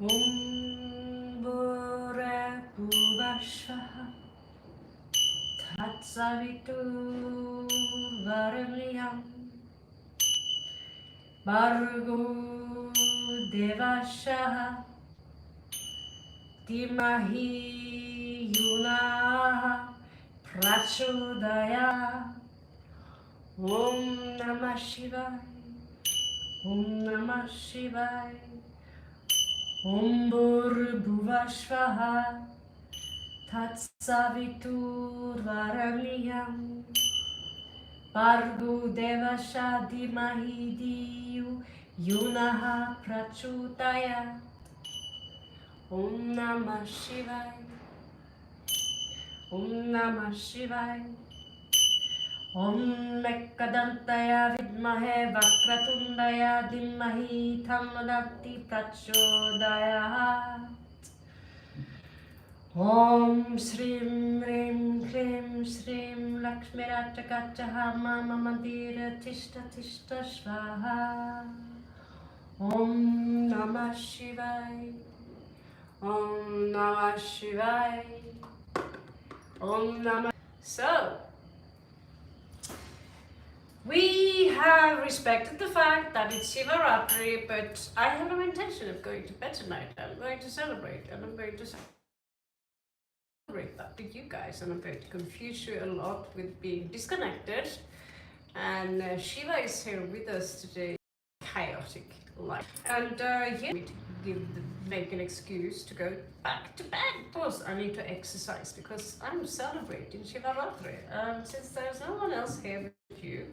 Bhurabhuvasvaha Tatsaviturvarenyam Bhargo Devashaha Dhimahi Yunaha Prachodaya. Om Namah Shivaya. Om Namah Shivaya. Om Bhurabhuvasvaha Tatsaviturvarenyam Bhargo Devasha Dhimahi Dhiyo Yunaha Prachodaya. Om Namah Shivaya. Om Namah Shivaya. Om Ekadantaya Vidmahe Vakratundaya Dhimahi Tannodakti Prachodaya. Om Shrim Rim Klim Shrim Lakshmi Ratchakachaha Mama Mandira Tishta Tishta Svaha. Om Namah Shivaya. Om Namah Shivaya. Om Namah. So, we have respected the fact that it's Shivratri, but I have no intention of going to bed tonight. I'm going to celebrate, and I'm going to celebrate that with you guys, and I'm going to confuse you a lot with being disconnected. And Shiva is here with us today. Chaotic life, and yeah, me to make an excuse to go back to bed. Of course, I need to exercise because I'm celebrating Shivratri, and since there's no one else here with you,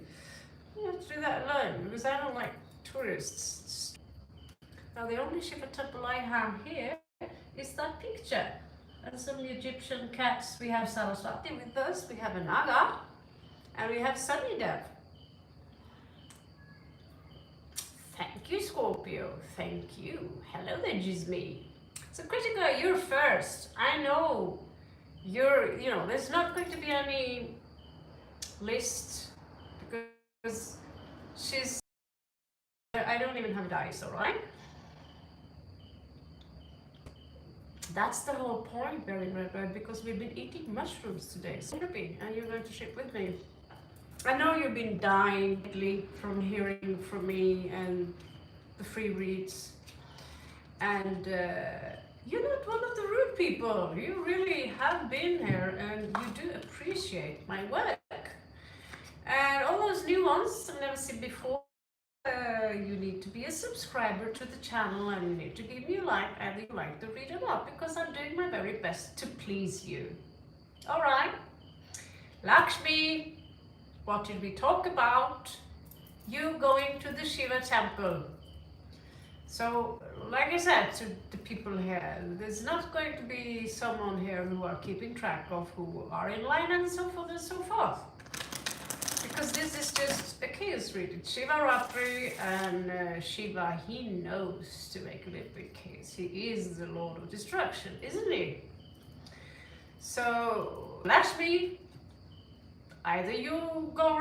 you have to do that alone because I don't like tourists. Now, the only Shiva temple I have here is that picture, and some Egyptian cats. We have Saraswati with us, we have a Naga, and we have Sunny Dev. Thank you, Scorpio. Thank you. Hello there, Jisme. So, Kritika, you're first. I know there's not going to be any list because I don't even have dice, alright? That's the whole point, Berry Red, because we've been eating mushrooms today. So happy, and you're going to ship with me. I know you've been dying from hearing from me and the free reads, and you're not one of the rude people. You really have been here, and you do appreciate my work. And all those new ones I've never seen before, you need to be a subscriber to the channel, and you need to give me a like, and you like to read a lot, because I'm doing my very best to please you. Alright, Lakshmi, what did we talk about? You going to the Shiva temple. So, like I said to the people here, there's not going to be someone here who are keeping track of who are in line and so forth and so forth. Because this is just a chaos read. It's Shivratri, and Shiva, he knows to make a little bit chaos. He is the Lord of Destruction, isn't he? So, Lakshmi, either you go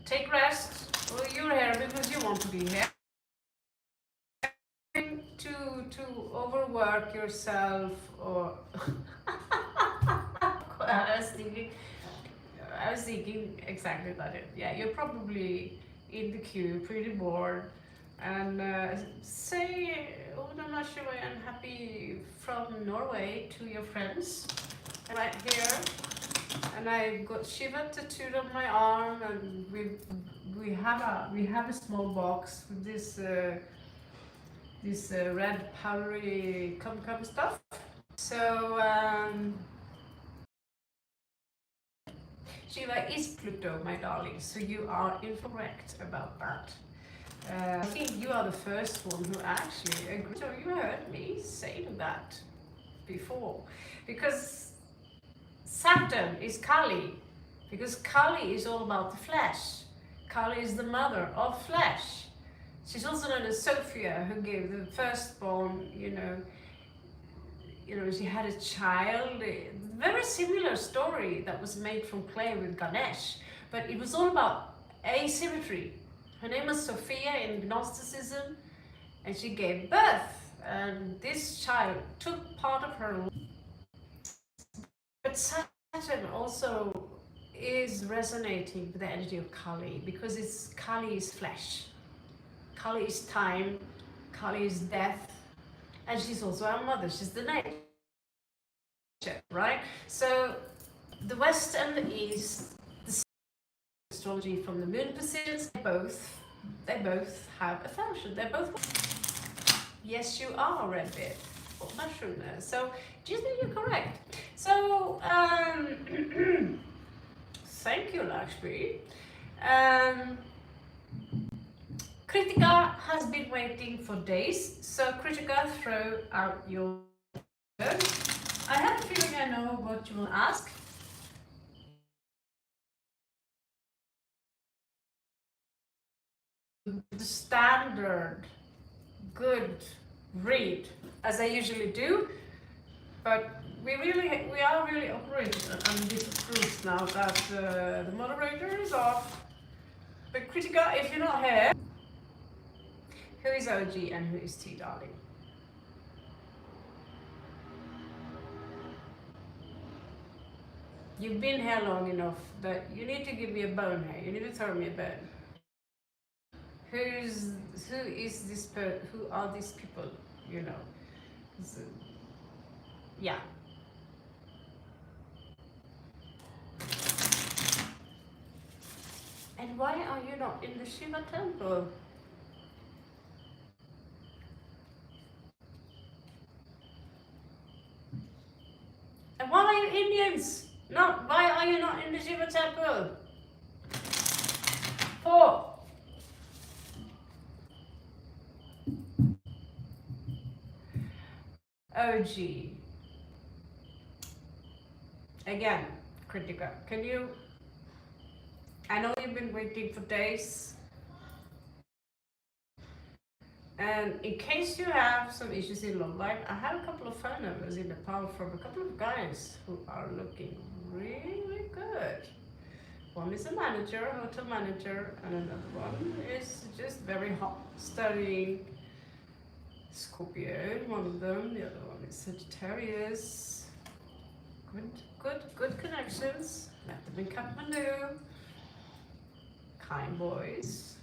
take rest, or you're here because you want to be here. To overwork yourself, or I was thinking exactly that. Yeah, you're probably in the queue, pretty bored, and say "Oh Namah Shivaya, I'm happy from Norway" to your friends right here. And I've got Shiva tattooed on my arm, and we have a small box with this red powdery cum stuff. So Shiva is Pluto, my darling, so you are incorrect about that. I think you are the first one who actually agreed. So you heard me saying that before, because Saturn is Kali, because Kali is all about the flesh. Kali is the mother of flesh. She's also known as Sophia, who gave the firstborn, she had a child. Very similar story that was made from clay with Ganesh, but it was all about asymmetry. Her name was Sophia in Gnosticism, and she gave birth and this child took part of her life. But Saturn also is resonating with the energy of Kali, because it's Kali is flesh, Kali is time, Kali is death, and she's also our mother. She's the nature, right? So the West and the East, the astrology from the moon positions, they both have a function. They're both. Yes, you are red beard or mushroom there. So do you think you're correct? So thank you, Lakshmi. Kritika has been waiting for days. So Kritika, throw out your word. I have a feeling I know what you will ask. The standard good read, as I usually do, but we are really operating under different rules now that the moderator is off. But Kritika, if you're not here, who is OG and who is T, darling? You've been here long enough that you need to give me a bone here. You need to throw me a bone. Who is this who are these people, you know? So, yeah. And why are you not in the Shiva temple? And why are you Indians? Why are you not in the Shiva temple? 4. OG. Again, Kritika, can you... I know you've been waiting for days. And in case you have some issues in love life, I have a couple of phone numbers in the pile from a couple of guys who are looking really good. One is a manager, a hotel manager, and another one is just very hot, studying Scorpio, one of them. The other one is Sagittarius. Good connections. Met them in Kathmandu. Kind boys.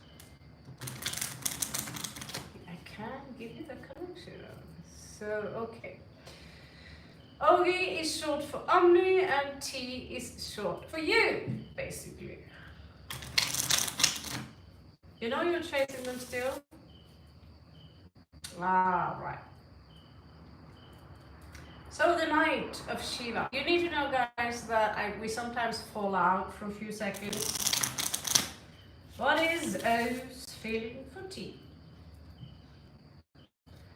I can give you the connection. So, okay. Ogi is short for Omni and T is short for you, basically. You know you're chasing them still? Ah, right. So the night of Shiva. You need to know, guys, that we sometimes fall out for a few seconds. What is O's feeling for T?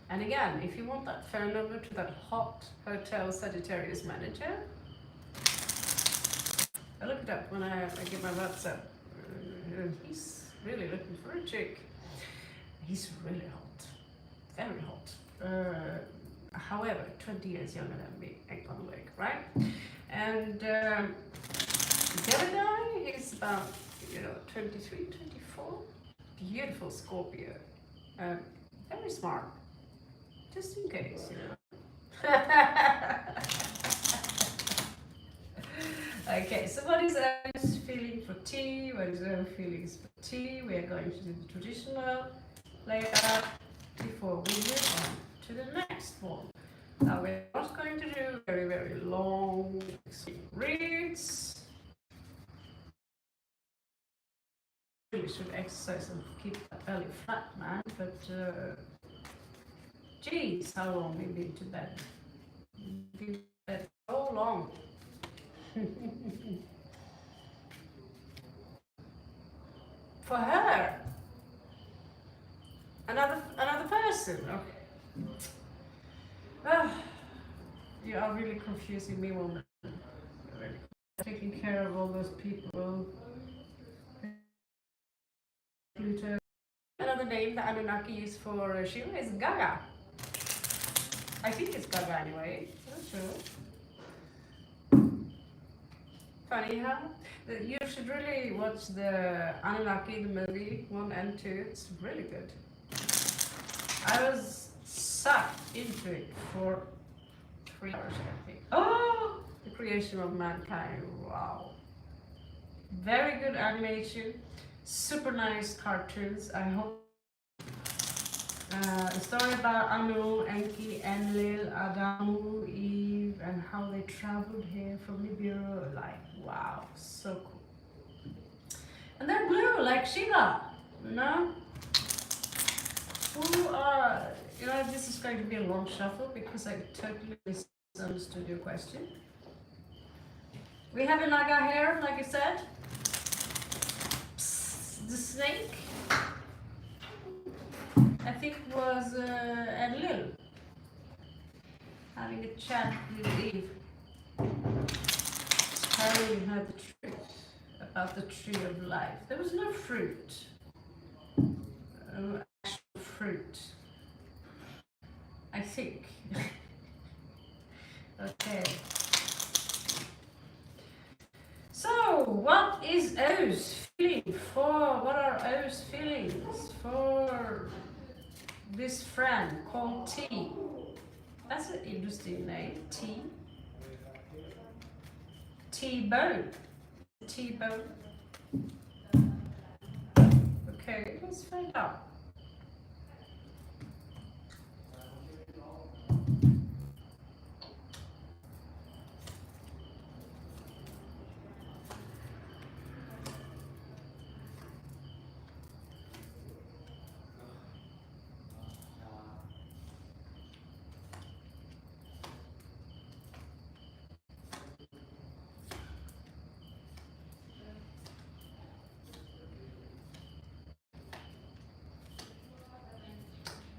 And again, if you want that phone number to that hot hotel Sagittarius manager, I look it up when I get my WhatsApp. He's really looking for a chick. He's really hot, very hot. However, 20 years younger than me, egg on leg, right? And the other guy is about, 23, 24. Beautiful Scorpio. Very smart. Just in case, Okay, so what is O's feeling for T? What is O's feelings for T? We are going to do the traditional layout before we move on to the next one. Now we're not going to do very, very long reads. Really should exercise and keep that belly flat, man, but geez, how long we've been to bed. We've been to bed so long. For her, another person. Okay. You are really confusing me, woman. You're really taking care of all those people. Pluto. Another name that Anunnaki use for Shiva is Gaga. I think it's Gaga anyway. Not sure. Funny, huh? You should really watch the Anunnaki, the movie 1 and 2. It's really good. I was sucked into it for 3 hours, I think. Oh, the creation of mankind. Wow. Very good animation. Super nice cartoons. I hope. A story about Anu, Enki, Enlil, Adamu, Eve, and how they traveled here from Nibiru. Like, wow, so cool. And they're blue, like Shiva. No? Who are, this is going to be a long shuffle because I totally misunderstood your question. We have a Naga here, like I said. Psst, the snake. I think it was Enlil having a chat with Eve, telling her the truth about the tree of life. There was no fruit, actual fruit, I think. Okay. So, what is O's feeling for? What are O's feelings for this friend called T? That's an interesting name, T. T-Bone. T-Bone. Okay, let's find out.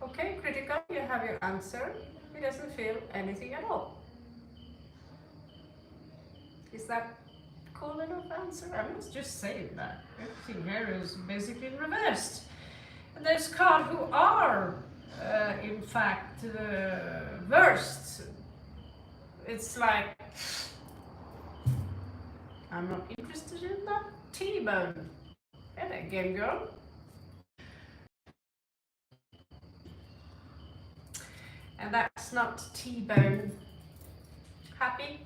Okay, critical, you have your answer. He doesn't feel anything at all. Is that cool enough answer? I was just saying that. Everything here is basically reversed. And there's cards who are, in fact, versed. It's like, I'm not interested in that T-Bone. And again, girl. And that's not T-Bone. Happy?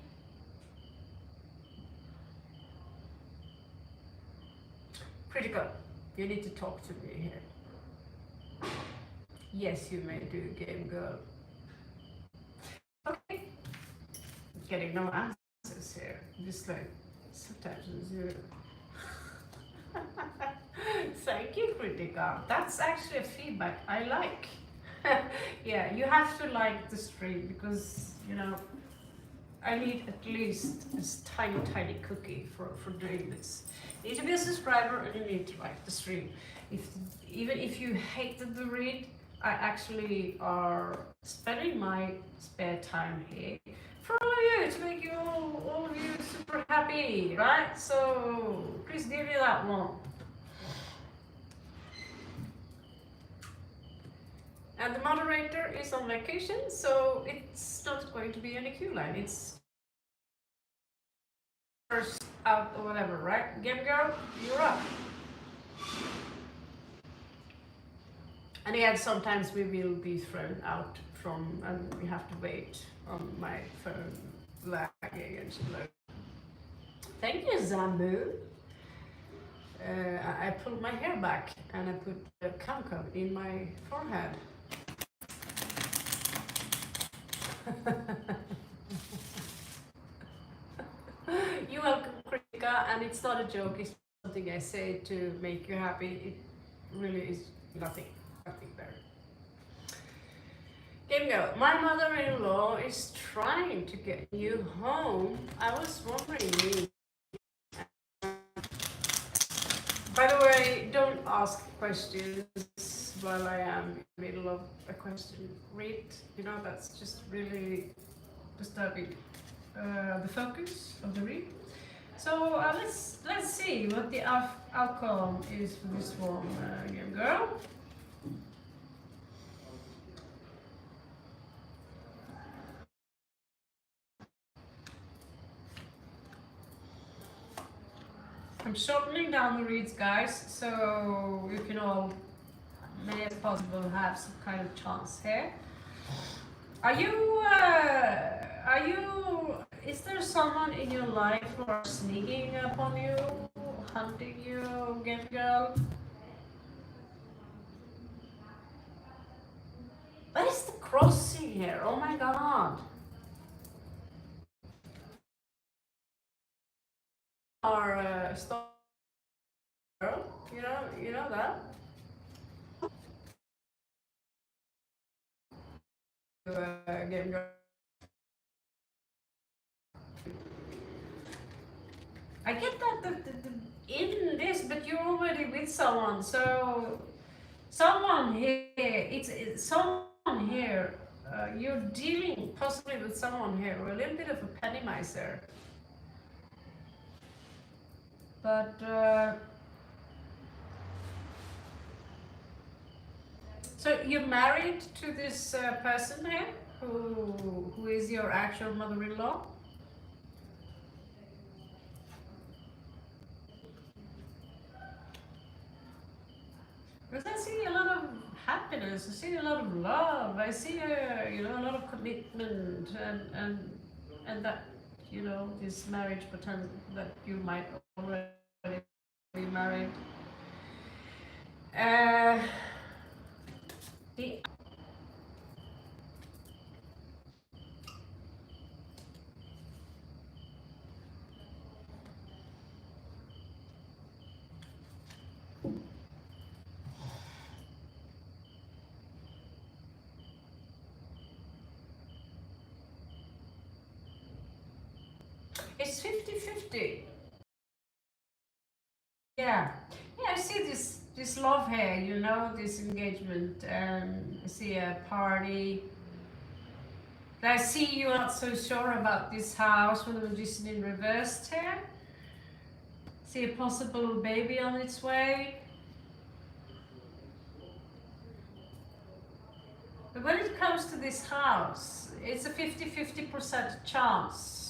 Critical, you need to talk to me here. Yes, you may do, game girl. Okay. Getting no answers here. Just like, sometimes zero. Thank you, critical. That's actually a feedback I like. Yeah, you have to like the stream because, I need at least this tiny cookie for doing this. You need to be a subscriber and you need to like the stream. Even if you hated the read, I actually are spending my spare time here for all of you to make you all of you super happy, right? So please give me that one. And the moderator is on vacation, so it's not going to be any queue line. It's first out or whatever, right? Game girl, you're up. And yet sometimes we will be thrown out from, and we have to wait on my phone lagging and slow. Thank you, Zambu. I pulled my hair back and I put a cum in my forehead. You're welcome, Krika, and it's not a joke, it's something I say to make you happy. It really is nothing there. Game girl, my mother-in-law is trying to get you home. I was wondering. By the way, don't ask questions while I am in the middle of a question read. That's just really disturbing the focus of the read. So let's see what the outcome is for this one, young girl. I'm shortening down the reads, guys, so you can all, may as possible, have some kind of chance here. Are you, is there someone in your life who are sneaking upon you, hunting you, get girl? What is the crossing here? Oh my god. Our star girl, you know that? Get girl. I get that in this, but you're already with someone, so someone here, it's someone here. You're dealing possibly with someone here, or a little bit of a penny miser. But so you're married to this person here, who is your actual mother-in-law? Because I see a lot of happiness, I see a lot of love, I see a lot of commitment, and that this marriage potential that you might already be married. Uh, the It's 50-50. Yeah, yeah. I see this love here, this engagement, and I see a party. I see you not so sure about this house when the magician in reversed here. See a possible baby on its way. But when it comes to this house, it's a 50-50% chance.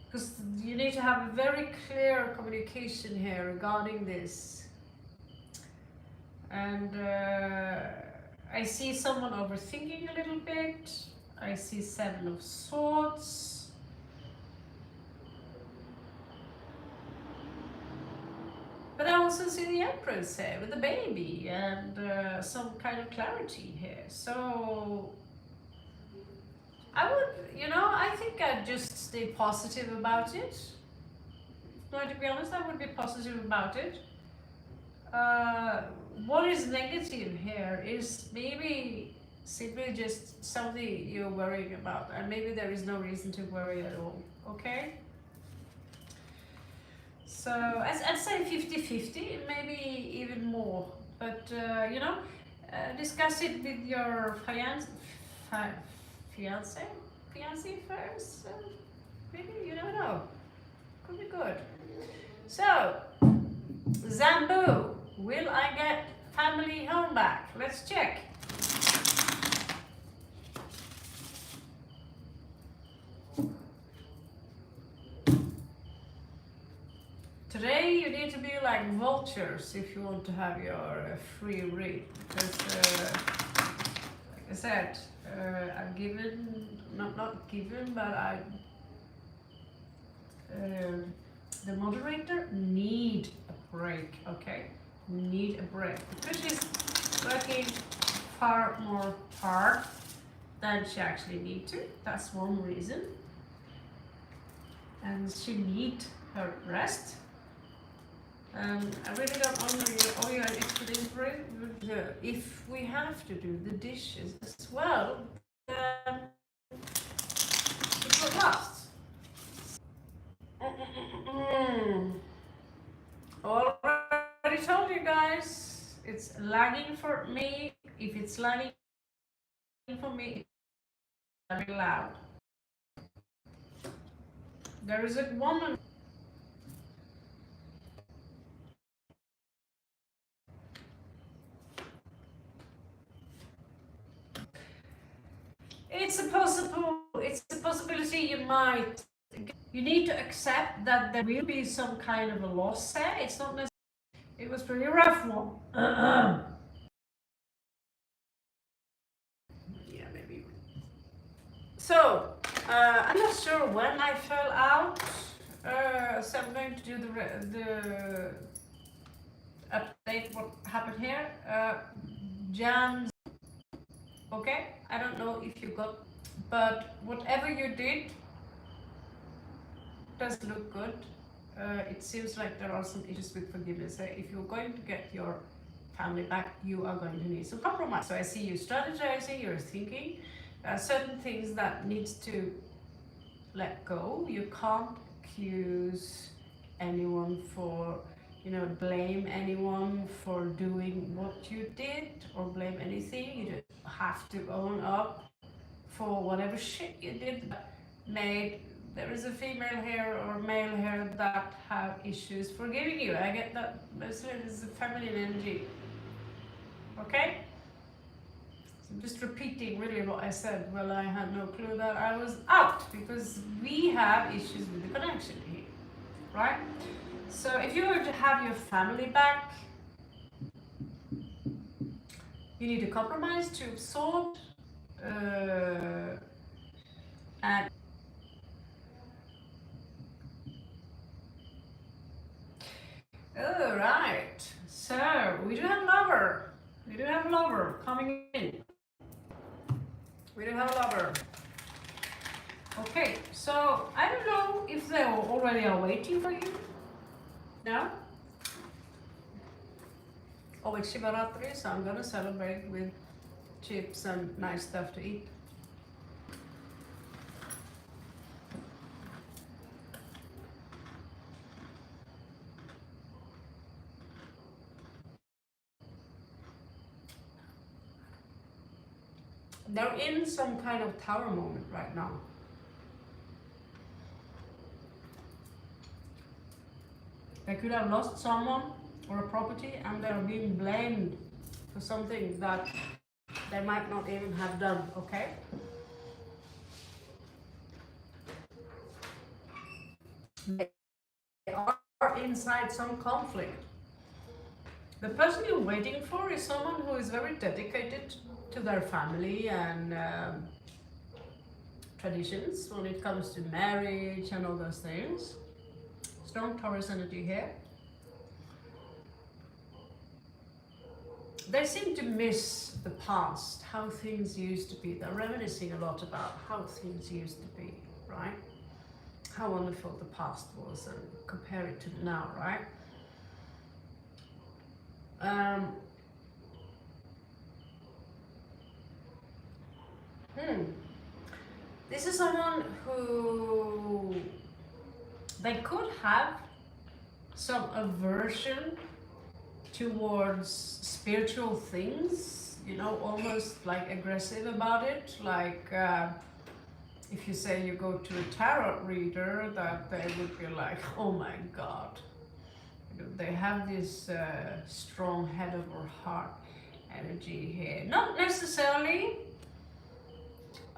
Because you need to have a very clear communication here regarding this. And I see someone overthinking a little bit. I see Seven of Swords. But I also see the Empress here with the baby and some kind of clarity here. So I would, I think I'd just stay positive about it. No, to be honest, I would be positive about it. What is negative here is maybe simply just something you're worrying about, and maybe there is no reason to worry at all. Okay? So I'd say 50-50, maybe even more. But discuss it with your fiance first. Maybe, you never know. Could be good. So, Zambu, will I get family home back? Let's check. Today you need to be like vultures if you want to have your free read. Because, like I said, I've given, not given, but the moderator need a break, okay? Need a break. Because she's working far more hard than she actually need to. That's one reason. And she need her rest. I really don't owe you an extra for it. If we have to do the dishes as well, then it will last. Already told you guys, it's lagging for me. If it's lagging for me, it's very loud. There is a woman. It's a possibility you might. You need to accept that there will be some kind of a loss there. It's not necessarily. It was pretty rough one. So, I'm not sure when I fell out, so I'm going to do the update what happened here. Jams, okay? I don't know if you got, but whatever you did does look good. It seems like there are some issues with forgiveness. If you're going to get your family back, you are going to need some compromise. So I see you strategizing, you're thinking certain things that needs to let go. You can't accuse anyone for, blame anyone for doing what you did or blame anything. You just have to own up for whatever shit you did that made. There is a female here or male here that have issues forgiving you. I get that. This is a feminine energy. Okay? I'm just repeating really what I said. Well, I had no clue that I was out because we have issues with the connection here, right? So if you were to have your family back, you need to compromise to absorb and all right. So we do have lover. We do have lover coming in. We do have a lover. Okay, so I don't know if they already are waiting for you. No? Oh, it's Shubratri, so I'm gonna celebrate with chips and nice stuff to eat. They're in some kind of tower moment right now. They could have lost someone or a property and they're being blamed for something that they might not even have done, okay? They are inside some conflict. The person you're waiting for is someone who is very dedicated to their family and traditions when it comes to marriage and all those things. Strong Taurus energy here. They seem to miss the past, how things used to be. They're reminiscing a lot about how things used to be, right? How wonderful the past was and compare it to now, right? This is someone who they could have some aversion towards spiritual things, almost like aggressive about it. Like if you say you go to a tarot reader, that they would be like, oh my God. They have this strong head over heart energy here. Not necessarily,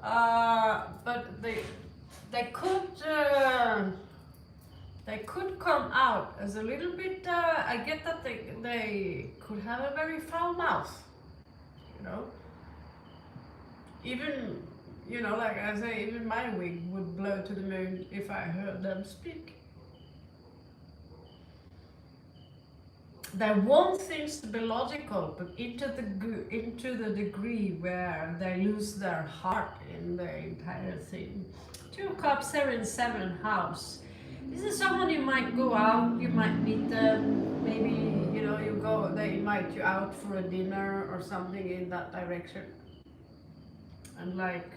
but they could come out as a little bit. I get that they could have a very foul mouth, Even like I say, even my wig would blow to the moon if I heard them speak. They want things to be logical, but into the degree where they lose their heart in the entire thing. Two of Cups here in 7th house. This is someone you might go out, you might meet them, maybe they invite you out for a dinner or something in that direction. And like,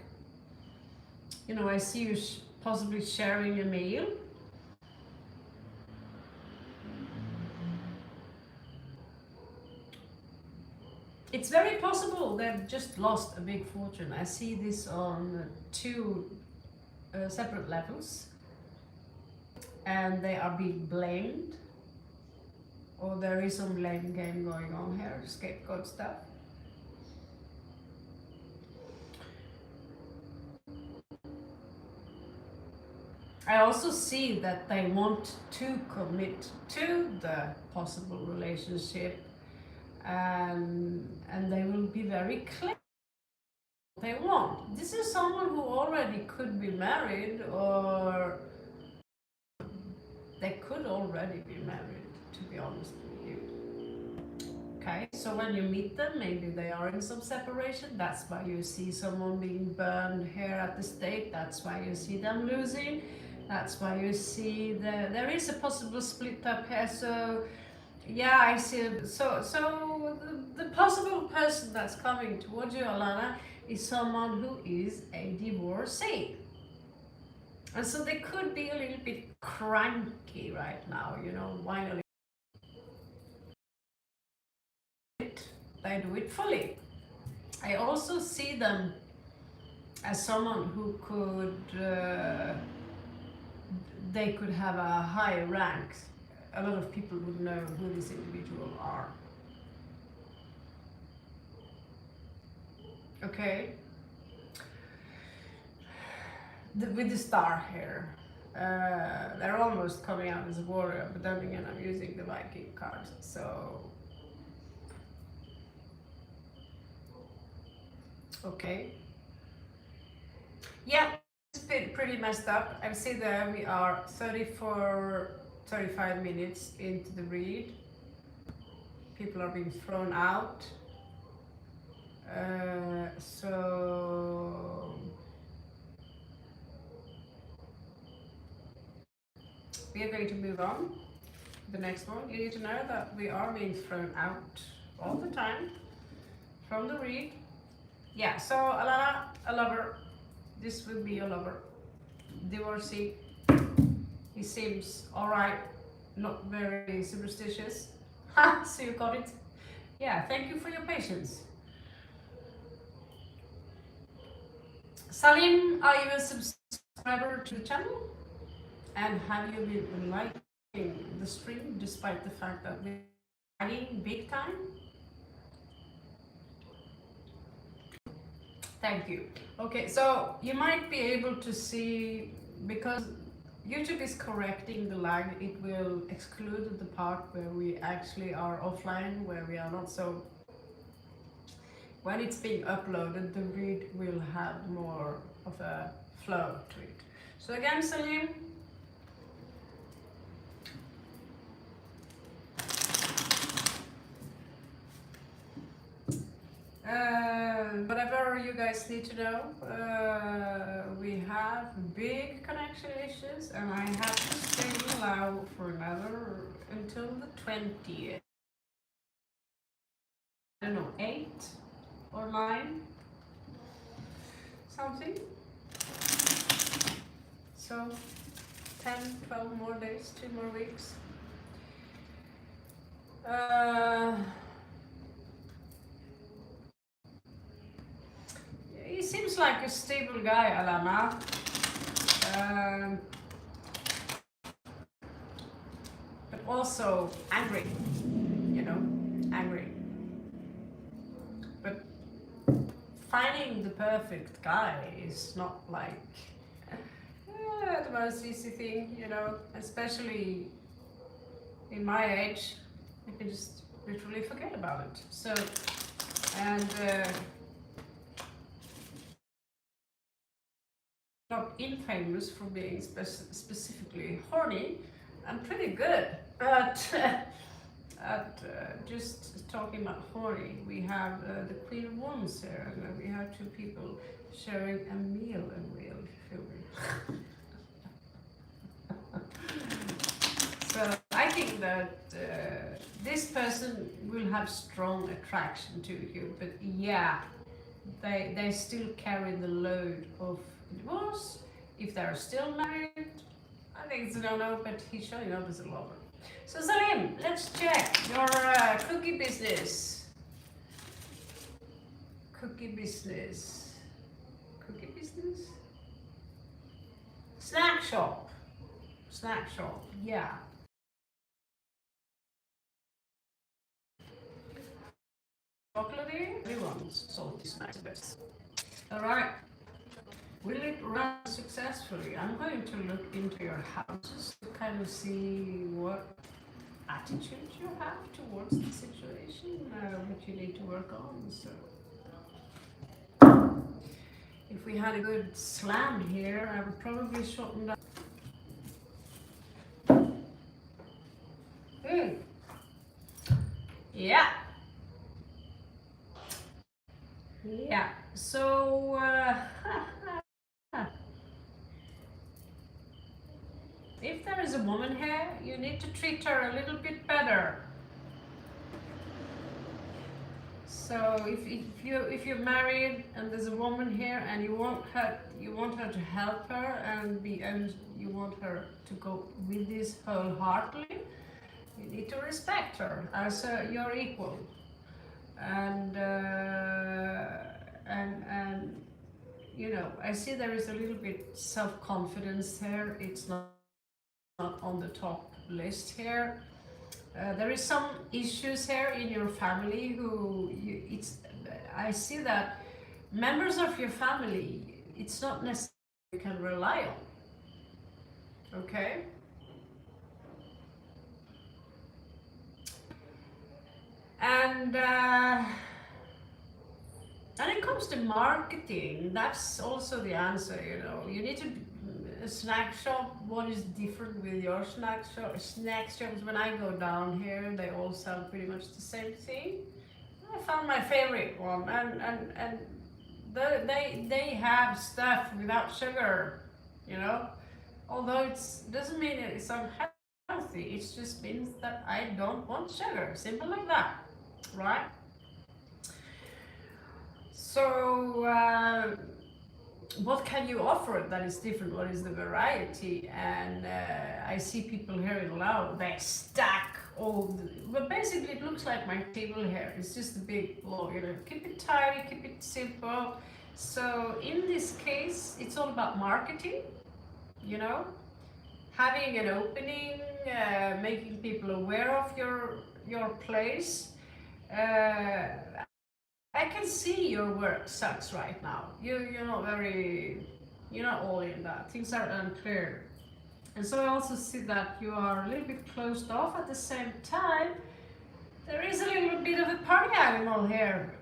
I see you possibly sharing a meal. It's very possible they've just lost a big fortune. I see this on 2 separate levels. And they are being blamed. Or there is some blame game going on here, scapegoat stuff. I also see that they want to commit to the possible relationship. And they will be very clear they want. This is someone who already could be married, or they could already be married, to be honest with you. Okay, so when you meet them, maybe they are in some separation. That's why you see someone being burned here at the stake. That's why you see them losing. That's why you see there is a possible split up here. So yeah, I see. So the possible person that's coming towards you, Alana, is someone who is a divorcee. And so they could be a little bit cranky right now, you know, whining. They do it fully. I also see them as someone who they could have a high rank. A lot of people would know who this individual are. Okay. With the star here. They're almost coming out as a warrior, but then again I'm using the Viking card, so okay. Yeah, it's been pretty messed up. I see that we are 35 minutes into the read. People are being thrown out. So we are going to move on. The next one, you need to know that we are being thrown out all the time from the read. Yeah, so Alana, a lover. This will be a lover. Divorcee. He seems alright, not very superstitious. Ha! So you got it. Yeah, thank you for your patience. Salim, are you a subscriber to the channel? And have you been liking the stream despite the fact that we're lagging big time? Thank you. Okay, so you might be able to see, because YouTube is correcting the lag, it will exclude the part where we actually are offline, where we are not. So when it's being uploaded, the read will have more of a flow to it. So again, Salim, whatever you guys need to know, we have big connection issues, and I have to stay live for another until the 20th. I don't know, 8 or 9, something. So 10, 12 more days, 2 more weeks. He seems like a stable guy, Alana. But also angry, you know, angry. But finding the perfect guy is not like the most easy thing, you know, especially in my age. You can just literally forget about it. So, and not infamous for being specifically horny. I'm pretty good at just talking about horny. We have the Queen of Wands here, and we have 2 people sharing a meal, and real filming. So I think that this person will have strong attraction to you, but yeah, they still carry the load of divorce. If they're still married, I think it's a no-no, but he's showing up as a lover. So Salim, let's check your cookie business. Cookie business. Cookie business? Snack shop. Snack shop, yeah. Chocolatey, everyone's salty snacks best. Alright. Will it run successfully? I'm going to look into your houses to kind of see what attitude you have towards the situation, what you need to work on. So If we had a good slam here, I would probably shorten that. Yeah. Yeah. So, if there is a woman here, you need to treat her a little bit better. So if you're married and there's a woman here and you want her to help her and you want her to go with this wholeheartedly, you need to respect her as your equal. And you know, I see there is a little bit self-confidence here. It's not on the top list here. There is some issues here in your family I see that members of your family, it's not necessarily you can rely on. Okay? And when it comes to marketing, that's also the answer, you know. You need to a snack shop, what is different with your snack shop? Snack shops, when I go down here, they all sell pretty much the same thing. I found my favorite one, and they have stuff without sugar, you know. Although it doesn't mean it's unhealthy, it just means that I don't want sugar. Simple like that, right? So what can you offer that is different? What is the variety? And I see people here in Laos, they stack but basically it looks like my table here. It's just a big block, you know. Keep it tidy, keep it simple. So in this case, it's all about marketing, you know, having an opening, making people aware of your place. I can see your work sucks right now. You're not all in that. Things are unclear. And so I also see that you are a little bit closed off. At the same time, there is a little bit of a party animal here.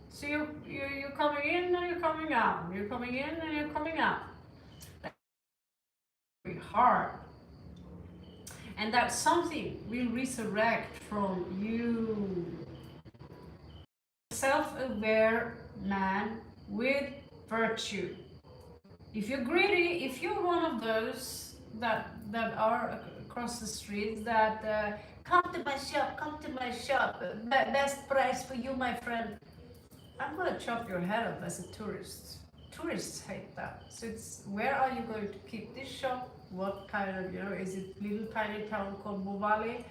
So you're coming in and you're coming out. You're coming in and you're coming out. That's very hard. And that something will resurrect from you. Self-aware man with virtue. If you're greedy, if you're one of those that are across the street that come to my shop, best price for you, my friend, I'm gonna chop your head off as a tourist. Tourists hate that. So it's, where are you going to keep this shop? What kind of, you know, is it little tiny town called Bovali?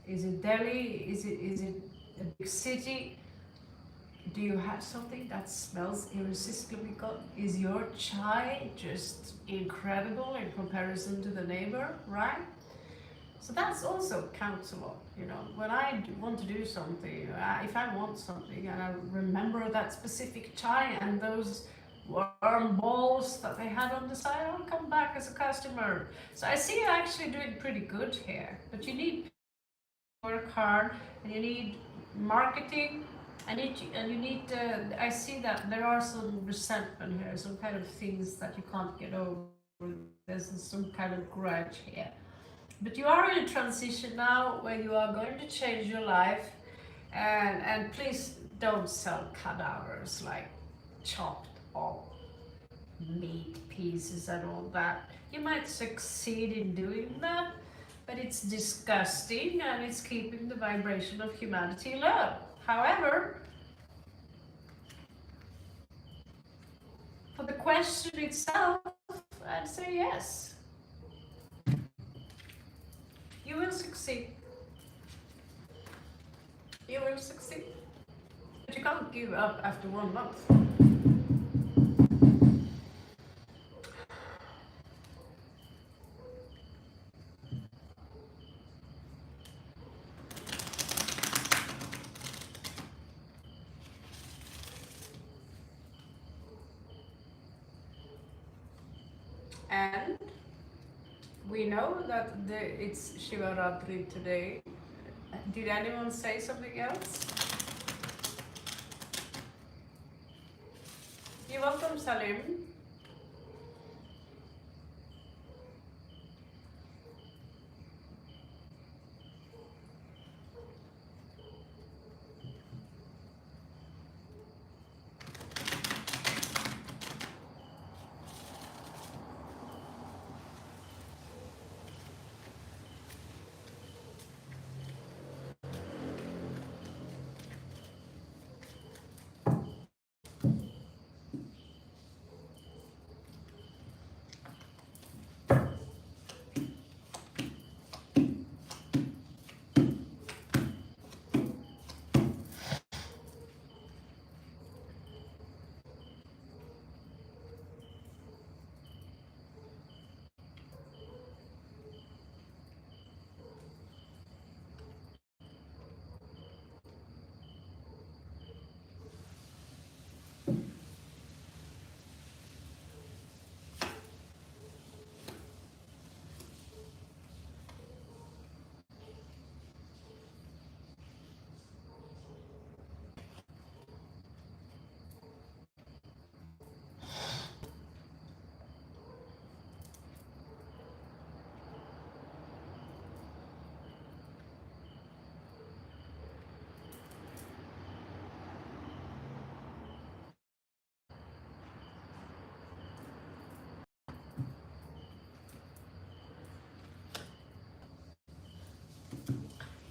Is it Delhi? Is it a big city? Do you have something that smells irresistibly good? Is your chai just incredible in comparison to the neighbor, right? So that's also counts a lot, you know. When I want to do something, if I want something and I remember that specific chai and those worm balls that they had on the side, I'll come back as a customer. So I see you actually doing pretty good here, but you need to work hard and you need marketing. I see that there are some resentment here, some kind of things that you can't get over. There's some kind of grudge here. But you are in a transition now where you are going to change your life, and please don't sell cadavers like chopped off meat pieces and all that. You might succeed in doing that, but it's disgusting and it's keeping the vibration of humanity low. However, for the question itself, I'd say yes. You will succeed. You will succeed. But you can't give up after 1 month. And we know that it's Shubratri today. Did anyone say something else? You're welcome, Salim.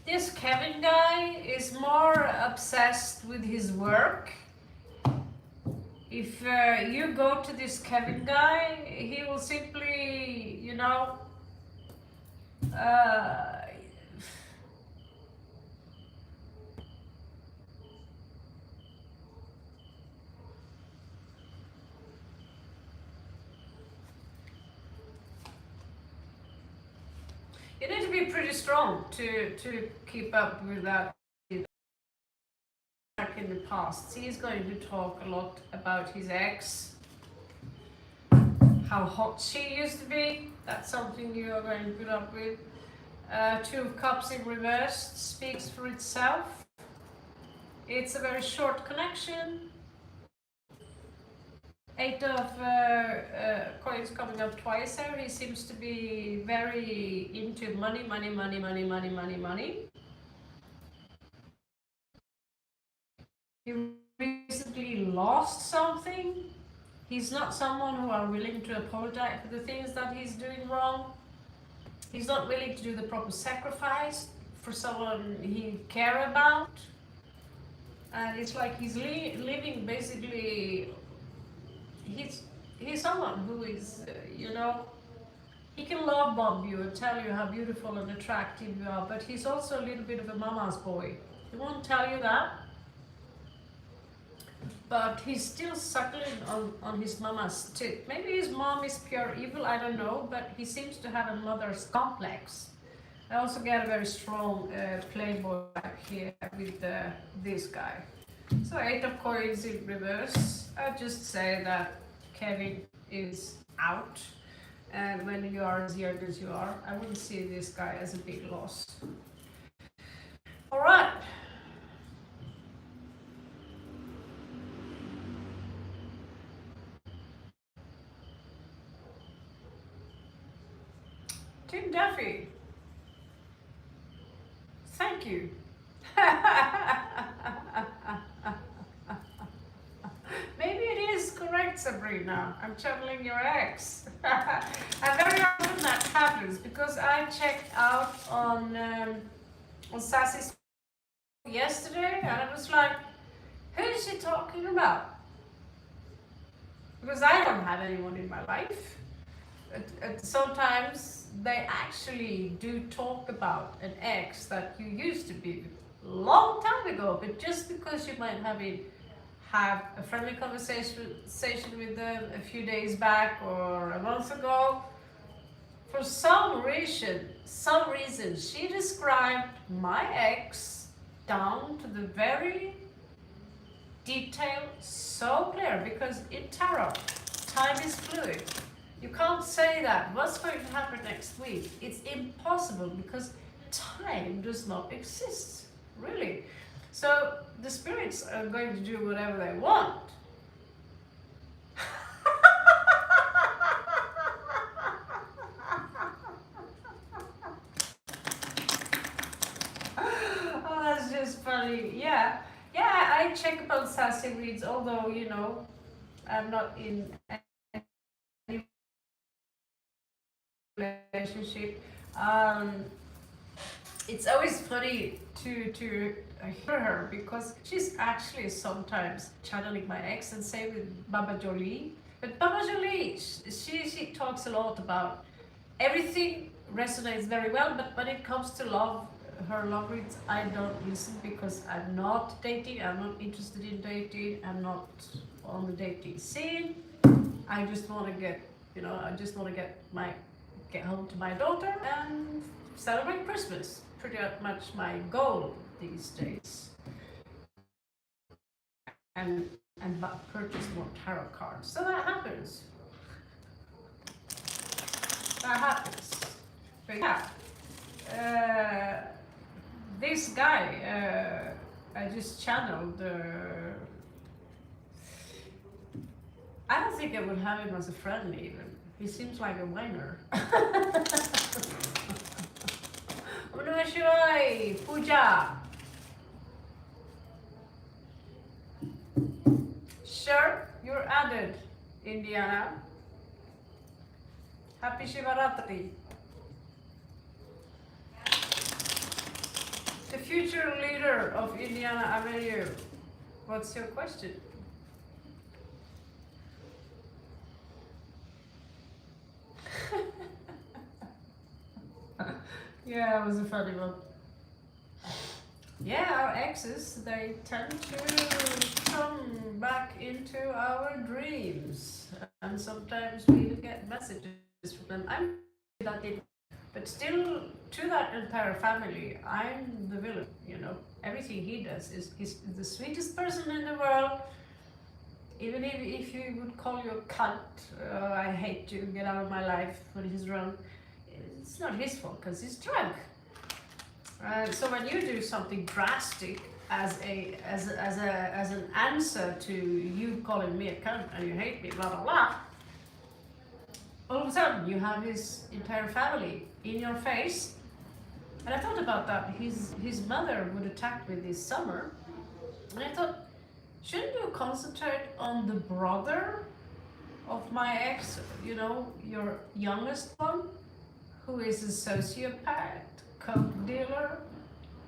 This Kevin guy is more obsessed with his work. If you go to this Kevin guy, he will simply, uh, you need to be pretty strong to keep up with that. Like in the past, he's going to talk a lot about his ex, how hot she used to be. That's something you are going to put up with. Two of Cups in reverse speaks for itself. It's a very short connection. Eight of coins coming up twice here. He seems to be very into money, money, money, money, money, money, money. He recently lost something. He's not someone who are willing to apologize for the things that he's doing wrong. He's not willing to do the proper sacrifice for someone he care about. And it's like he's living basically, he's someone who is, he can love bomb you and tell you how beautiful and attractive you are, but he's also a little bit of a mama's boy. He won't tell you that. But he's still suckling on his mama's tit. Maybe his mom is pure evil, I don't know, but he seems to have a mother's complex. I also get a very strong playboy here with this guy. So 8 of coins in reverse. I'll just say that Kevin is out. And when you are as young as you are, I wouldn't see this guy as a big loss. All right. Tim Duffy, thank you. Maybe it is correct, Sabrina. I'm channeling your ex. And very often that happens because I checked out on Sassy's yesterday and I was like, who is she talking about? Because I don't have anyone in my life. Sometimes they actually do talk about an ex that you used to be long time ago, but just because you might have a friendly conversation with them a few days back or a month ago, for some reason she described my ex down to the very detail, so clear, because in tarot time is fluid. You can't say that. What's going to happen next week? It's impossible because time does not exist, really. So the spirits are going to do whatever they want. is funny. Yeah, yeah. I check about sassy reads, although I'm not in any relationship. Um, it's always funny to hear her because she's actually sometimes channeling my ex, and say with Baba Jolie. But Baba Jolie, she talks a lot about everything resonates very well, but when it comes to love, her love reads, I don't listen because I'm not dating, I'm not interested in dating, I'm not on the dating scene. I just want to I just want to get home to my daughter and celebrate Christmas. Pretty much my goal these days. And purchase more tarot cards. So that happens. That happens. But yeah, this guy, I just channeled. I don't think I would have him as a friend even. He seems like a whiner. Namaste, Puja. Sure, you're added, Indiana. Happy Shubratri. The future leader of Indiana Avenue. What's your question? Yeah, it was a funny one. Yeah, our exes, they tend to come back into our dreams. And sometimes we get messages from them. I'm that it, but still, to that entire family, I'm the villain, Everything he does is he's the sweetest person in the world. Even if you would call you a cunt, I hate you, get out of my life when he's drunk. It's not his fault because he's drunk. So when you do something drastic as an answer to you calling me a cunt and you hate me, blah blah blah, all of a sudden you have his entire family in your face. And I thought about that. His mother would attack me this summer, and I thought, shouldn't you concentrate on the brother of my ex, your youngest one, who is a sociopath, coke dealer,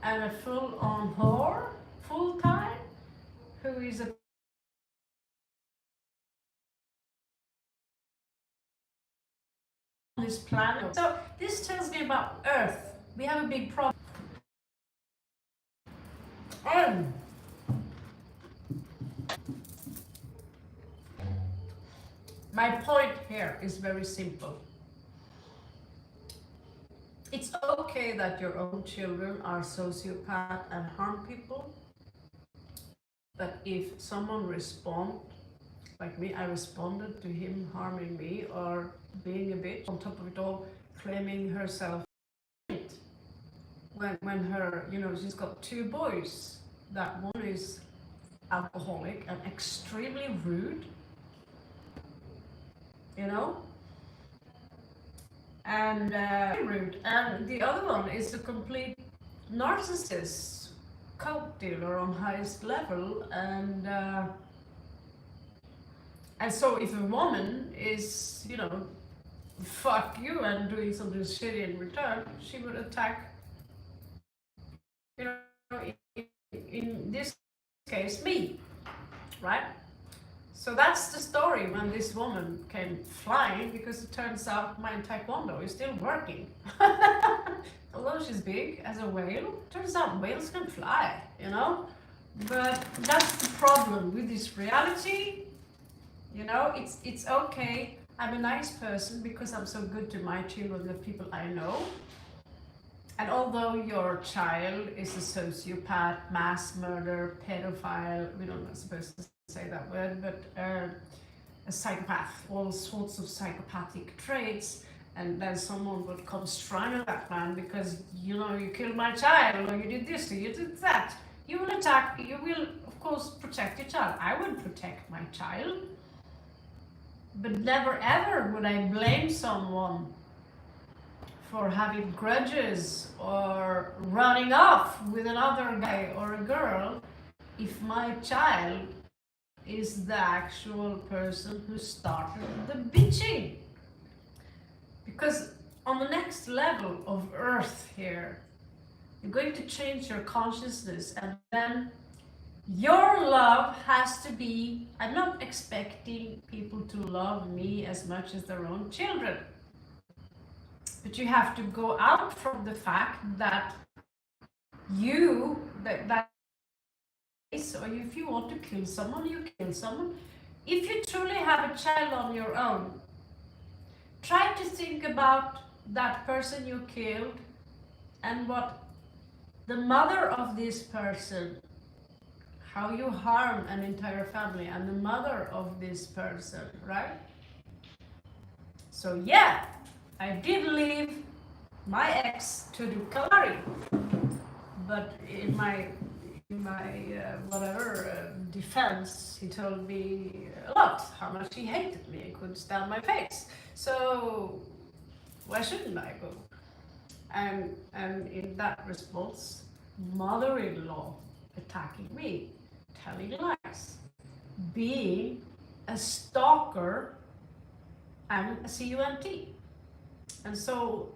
and a full-on whore, full-time, who is a on this planet. So this tells me about Earth. We have a big problem. My point here is very simple. It's okay that your own children are sociopath and harm people, but if someone responds, like me, I responded to him harming me or being a bitch, on top of it all, claiming herself. When her, she's got 2 boys. That one is alcoholic and extremely rude, and rude. And the other one is a complete narcissist, coke dealer on highest level, and so if a woman is, fuck you and doing something shitty in return, she would attack, in this case, me, right? So that's the story when this woman came flying, because it turns out my taekwondo is still working. Although she's big as a whale, turns out whales can fly, But that's the problem with this reality. It's okay. I'm a nice person because I'm so good to my children, the people I know. And although your child is a sociopath, mass murderer, pedophile, we're not supposed to say that word, but a psychopath, all sorts of psychopathic traits, and then someone would come strangle that man because, you killed my child, or you did this, or you did that. You will attack, you will, of course, protect your child. I would protect my child. But never ever would I blame someone for having grudges or running off with another guy or a girl if my child is the actual person who started the bitching. Because on the next level of earth here, you're going to change your consciousness, and then your love has to be, I'm not expecting people to love me as much as their own children. But you have to go out from the fact that or if you want to kill someone, you kill someone. If you truly have a child on your own, try to think about that person you killed and what the mother of this person, how you harm an entire family and the mother of this person, right? So yeah, I did leave my ex to do Kalari, but in my defense, he told me a lot how much he hated me and couldn't stand my face. So why shouldn't I go? And in that response, mother-in-law attacking me, telling lies, being a stalker and a cunt. And so,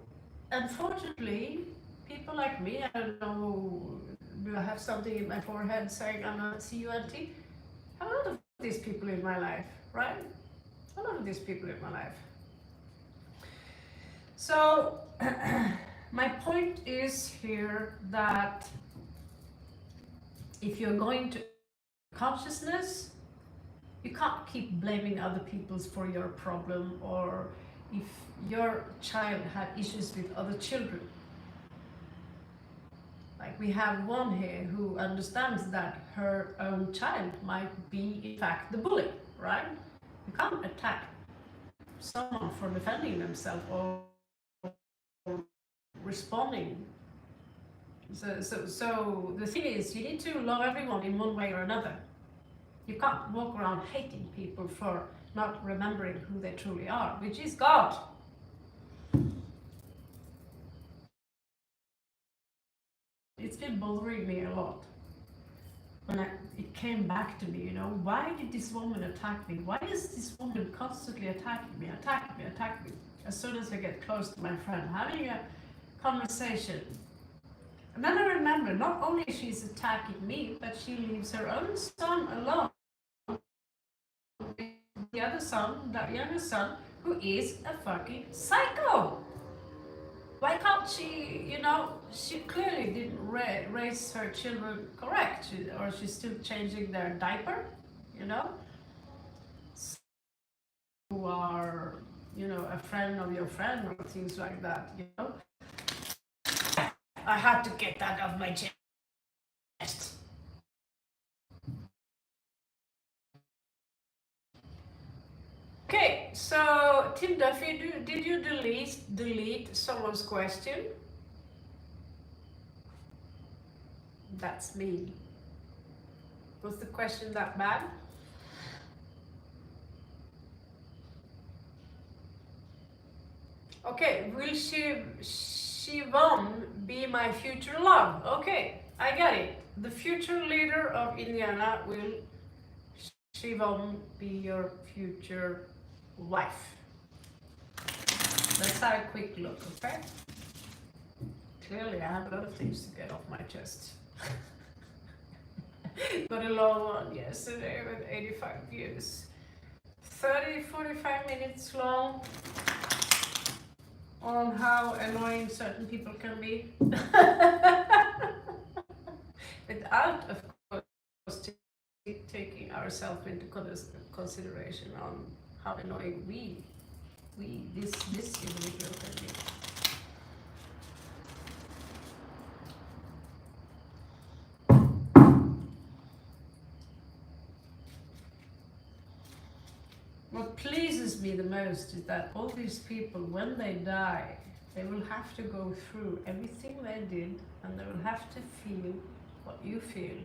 unfortunately, people like me, I don't know, do I have something in my forehead saying I'm a cunt? I have a lot of these people in my life, right? A lot of these people in my life. So, my point is here that if you're going to consciousness, you can't keep blaming other people for your problem, or if your child had issues with other children. Like we have one here who understands that her own child might be in fact the bully, right? You can't attack someone for defending themselves or responding. So the thing is, you need to love everyone in one way or another. You can't walk around hating people for not remembering who they truly are, which is God. It's been bothering me a lot when it came back to me, you know, why did this woman attack me? Why is this woman constantly attacking me? As soon as I get close to my friend, having a conversation. And then I remember, not only she's attacking me, but she leaves her own son alone. The other son, that younger son, who is a fucking psycho. Why can't she, you know, she clearly didn't raise her children correct, or she's still changing their diaper, you know? Who are, you know, a friend of your friend or things like that, you know? I had to get that off my chest. Okay, so Tim Duffy, did you delete someone's question? That's me. Was the question that bad? Okay, will Shivam be my future love? Okay, I get it. The future leader of Indiana will Shivam be your future wife. Let's have a quick look, okay? Clearly, I have a lot of things to get off my chest. Got a long one yesterday with 85 views. 45 minutes long on how annoying certain people can be. Without, of course, taking ourselves into consideration on how annoying this individual can be. What pleases me the most is that all these people, when they die, they will have to go through everything they did, and they will have to feel what you feel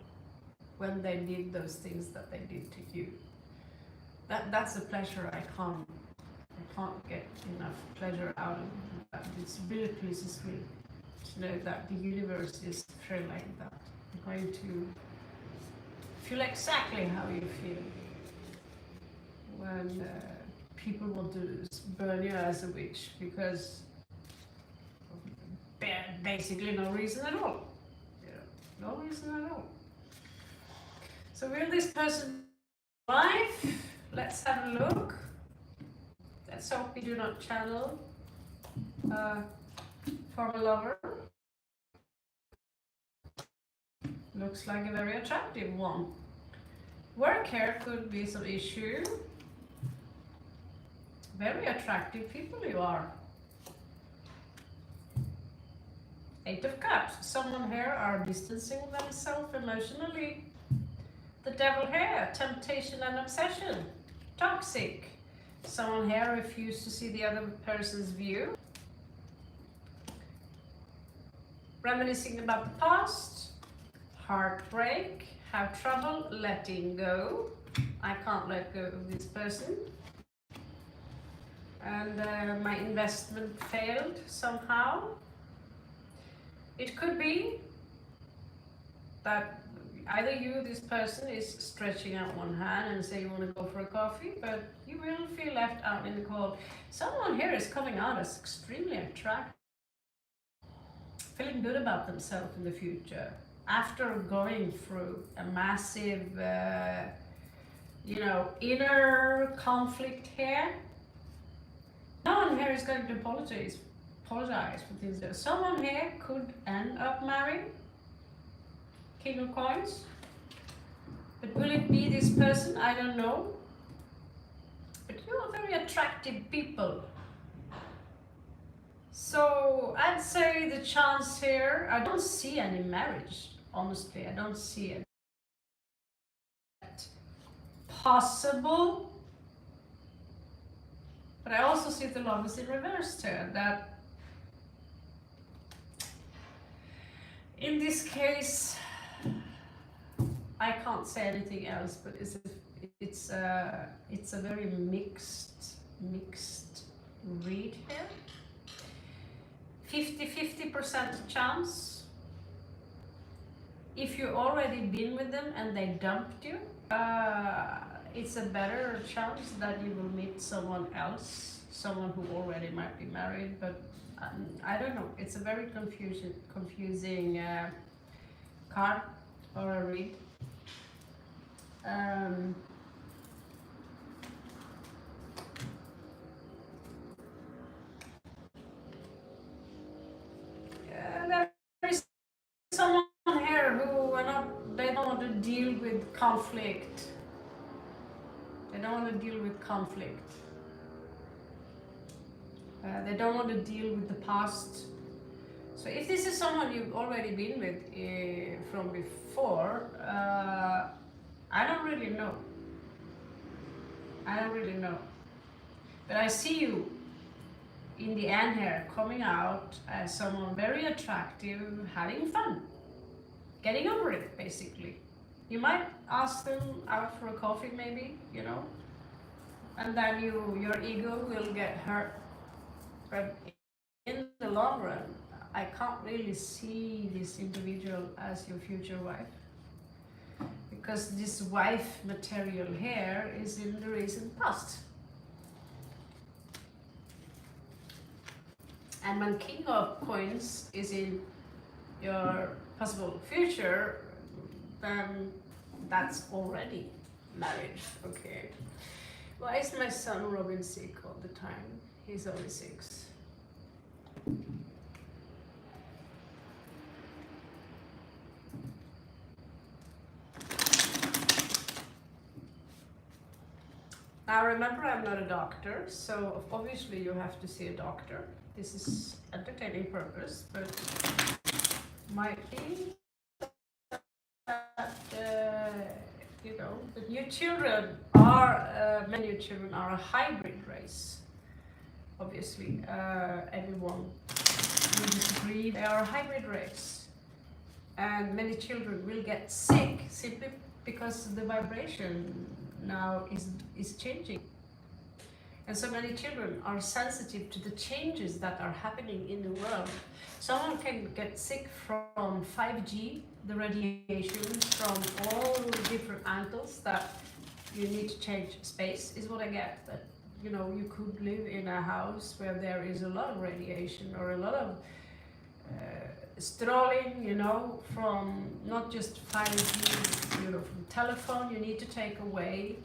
when they did those things that they did to you. That's a pleasure I can't I can't get enough pleasure out of that. It really pleases me to know that the universe is fair like that. I'm going to feel exactly how you feel when people want to burn you as a witch because of basically no reason at all. Yeah, no reason at all. So will this person survive? Let's have a look. Let's hope we do not channel former lover. Looks like a very attractive one. Work here could be some issue. Very attractive people you are. Eight of Cups. Someone here are distancing themselves emotionally. The Devil here. Temptation and obsession. Toxic. Someone here refused to see the other person's view. Reminiscing about the past. Heartbreak. Have trouble letting go. I can't let go of this person. And my investment failed somehow. It could be that either you, this person, is stretching out one hand and say you want to go for a coffee, but you will feel left out in the cold. Someone here is coming out as extremely attractive, feeling good about themselves in the future after going through a massive, inner conflict here. No one here is going to apologize for things. Someone here could end up married. King of Coins. But will it be this person? I don't know. But you are very attractive people. So I'd say the chance here, I don't see any marriage, honestly. I don't see it possible. But I also see the love is in reverse here, that in this case, I can't say anything else, but it's a very mixed read here. 50% chance. If you've already been with them and they dumped you, it's a better chance that you will meet someone else, someone who already might be married, but I don't know. It's a very confusing card or a read. There is someone here who they don't want to deal with conflict. They don't want to deal with conflict. They don't want to deal with the past. So if this is someone you've already been with from before, I don't really know. But I see you in the end here coming out as someone very attractive, having fun, getting over it basically. You might ask them out for a coffee maybe, and then your ego will get hurt. But in the long run, I can't really see this individual as your future wife, because this wife material here is in the recent past. And when King of Coins is in your possible future, then that's already marriage. Okay. Why is my son Robin sick all the time? He's only 6. Now remember, I'm not a doctor, so obviously you have to see a doctor. This is entertaining purpose, but might be that the new children are many new children are a hybrid race. Obviously, everyone will disagree. They are a hybrid race, and many children will get sick simply because the vibration now is changing. And so many children are sensitive to the changes that are happening in the world. Someone can get sick from 5G, the radiation from all different angles that you need to change space, is what I get. That, you know, you could live in a house where there is a lot of radiation or a lot of stråling, you know, from not just 5G, you know, from telephone. You need to take away.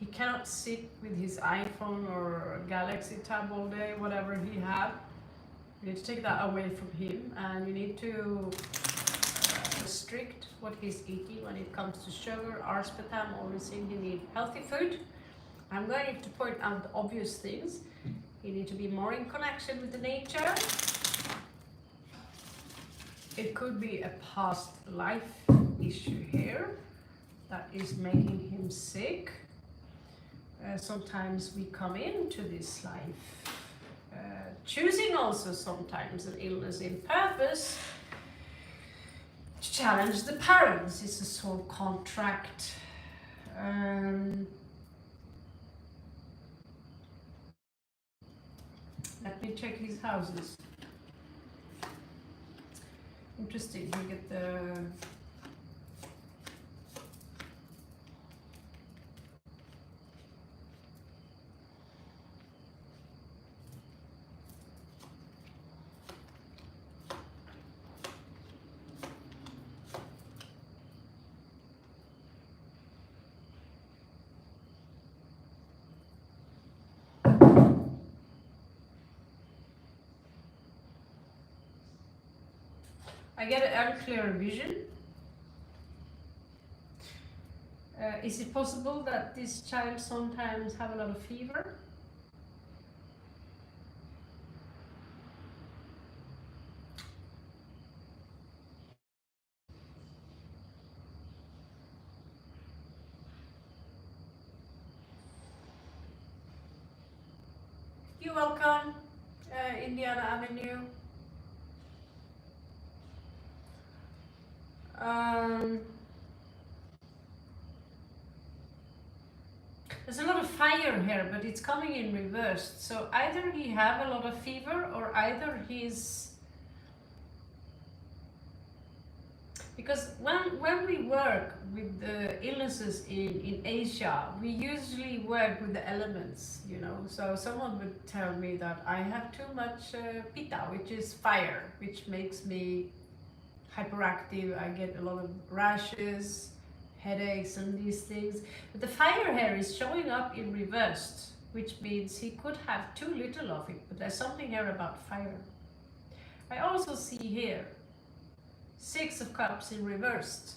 He cannot sit with his iPhone or Galaxy Tab all day, whatever he have. You need to take that away from him, and you need to restrict what he's eating when it comes to sugar, aspartame, all these things. He needs healthy food. I'm going to point out the obvious things. You need to be more in connection with the nature. It could be a past life issue here that is making him sick. Sometimes we come into this life choosing also sometimes an illness in purpose to challenge the parents. It's a soul contract. Let me check his houses. Interesting, you get the I get an unclear vision. Is it possible that this child sometimes have a lot of fever? You're welcome, Indiana Avenue. There's a lot of fire here, but it's coming in reversed. So either he have a lot of fever, or either he's... Because when we work with the illnesses in Asia, we usually work with the elements, you know. So someone would tell me that I have too much pitta, which is fire, which makes me hyperactive. I get a lot of rashes, headaches and these things. But the fire here is showing up in reversed, which means he could have too little of it. But there's something here about fire. I also see here 6 of Cups in reversed.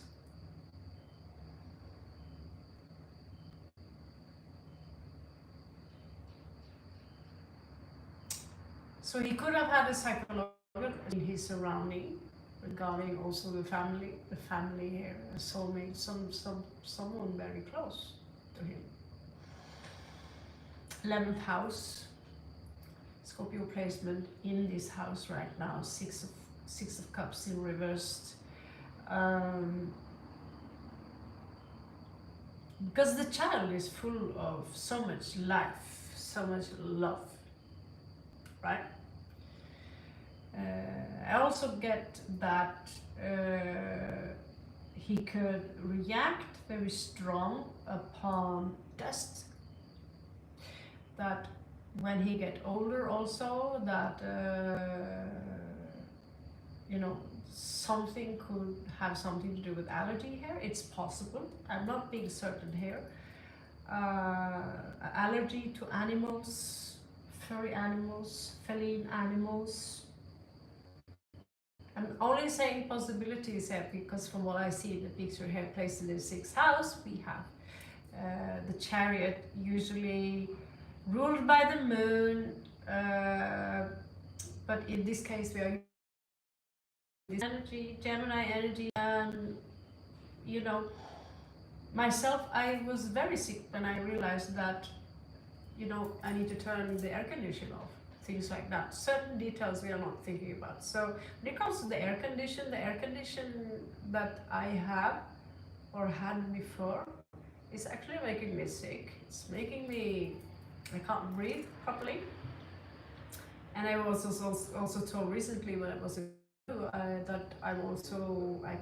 So he could have had a psychological in his surrounding regarding also the family here, a soulmate, someone very close to him. 11th house, Scorpio placement in this house right now, 6 of Cups in reversed. Because the child is full of so much life, so much love, right? I also get that he could react very strong upon dust. That when he get older also, that you know, something could have something to do with allergy here. It's possible. I'm not being certain here. Allergy to animals, furry animals, feline animals. I'm only saying possibilities here because from what I see in the picture here placed in the 6th house, we have the Chariot, usually ruled by the moon, but in this case we are this energy, Gemini energy, and you know, myself, I was very sick when I realized that, you know, I need to turn the air conditioner off. Things like that. Certain details we are not thinking about. So when it comes to the air condition that I have or had before is actually making me sick. It's making me I can't breathe properly. And I was also told recently when I was that I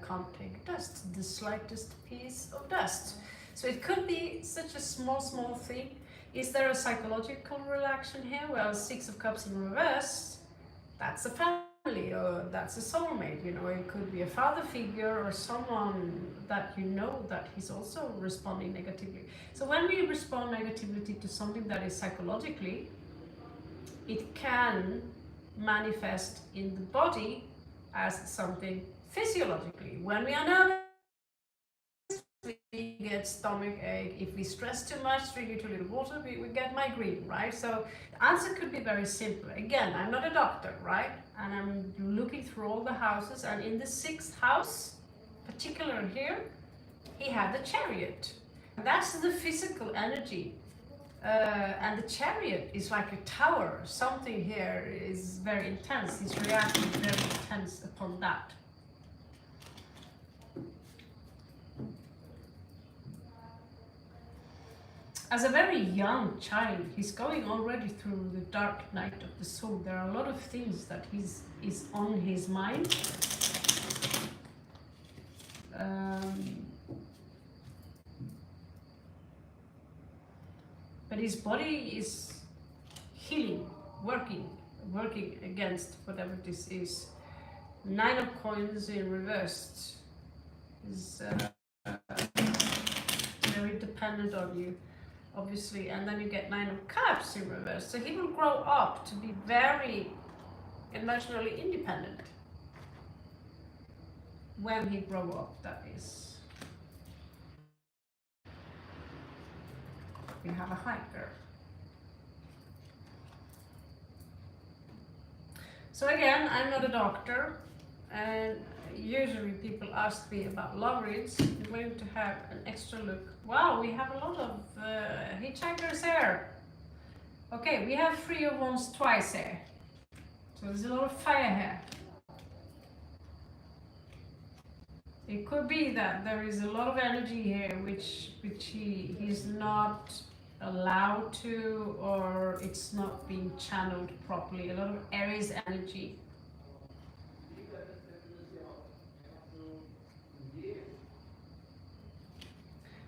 can't take dust, the slightest piece of dust. So it could be such a small thing. Is there a psychological reaction here? Well, Six of Cups in reverse, that's a family or that's a soulmate. You know, it could be a father figure or someone that you know that he's also responding negatively. So when we respond negatively to something that is psychologically, it can manifest in the body as something physiologically. When we are nervous, we get stomach ache. If we stress too much, drinking too little water, we get migraine, right? So the answer could be very simple. Again, I'm not a doctor, right? And I'm looking through all the houses, and in the 6th house, particular here, he had the Chariot. That's the physical energy. And the Chariot is like a tower. Something here is very intense. He's reacting very intense upon that. As a very young child, he's going already through the dark night of the soul. There are a lot of things that is on his mind. But his body is healing, working against whatever this is. 9 of Coins in reversed is very dependent on you, obviously. And then you get 9 of Cups in reverse. So he will grow up to be very emotionally independent. When he grow up, that is. We have a hiker. So again, I'm not a doctor, and usually people ask me about love reads. I'm going to have an extra look. Wow, we have a lot of hitchhikers here. Okay, we have 3 of Wands twice here. So there's a lot of fire here. It could be that there is a lot of energy here which he's not allowed to, or it's not being channeled properly. A lot of Aries energy.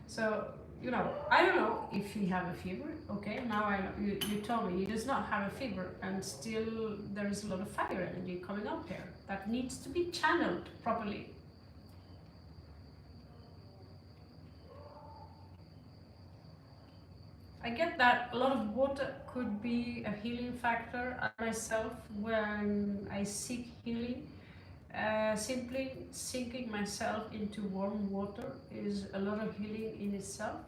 So, you know, I don't know if he have a fever. Okay, now I know. You told me he does not have a fever, and still there is a lot of fire energy coming up here that needs to be channeled properly. I get that a lot of water could be a healing factor. I myself, when I seek healing, simply sinking myself into warm water is a lot of healing in itself.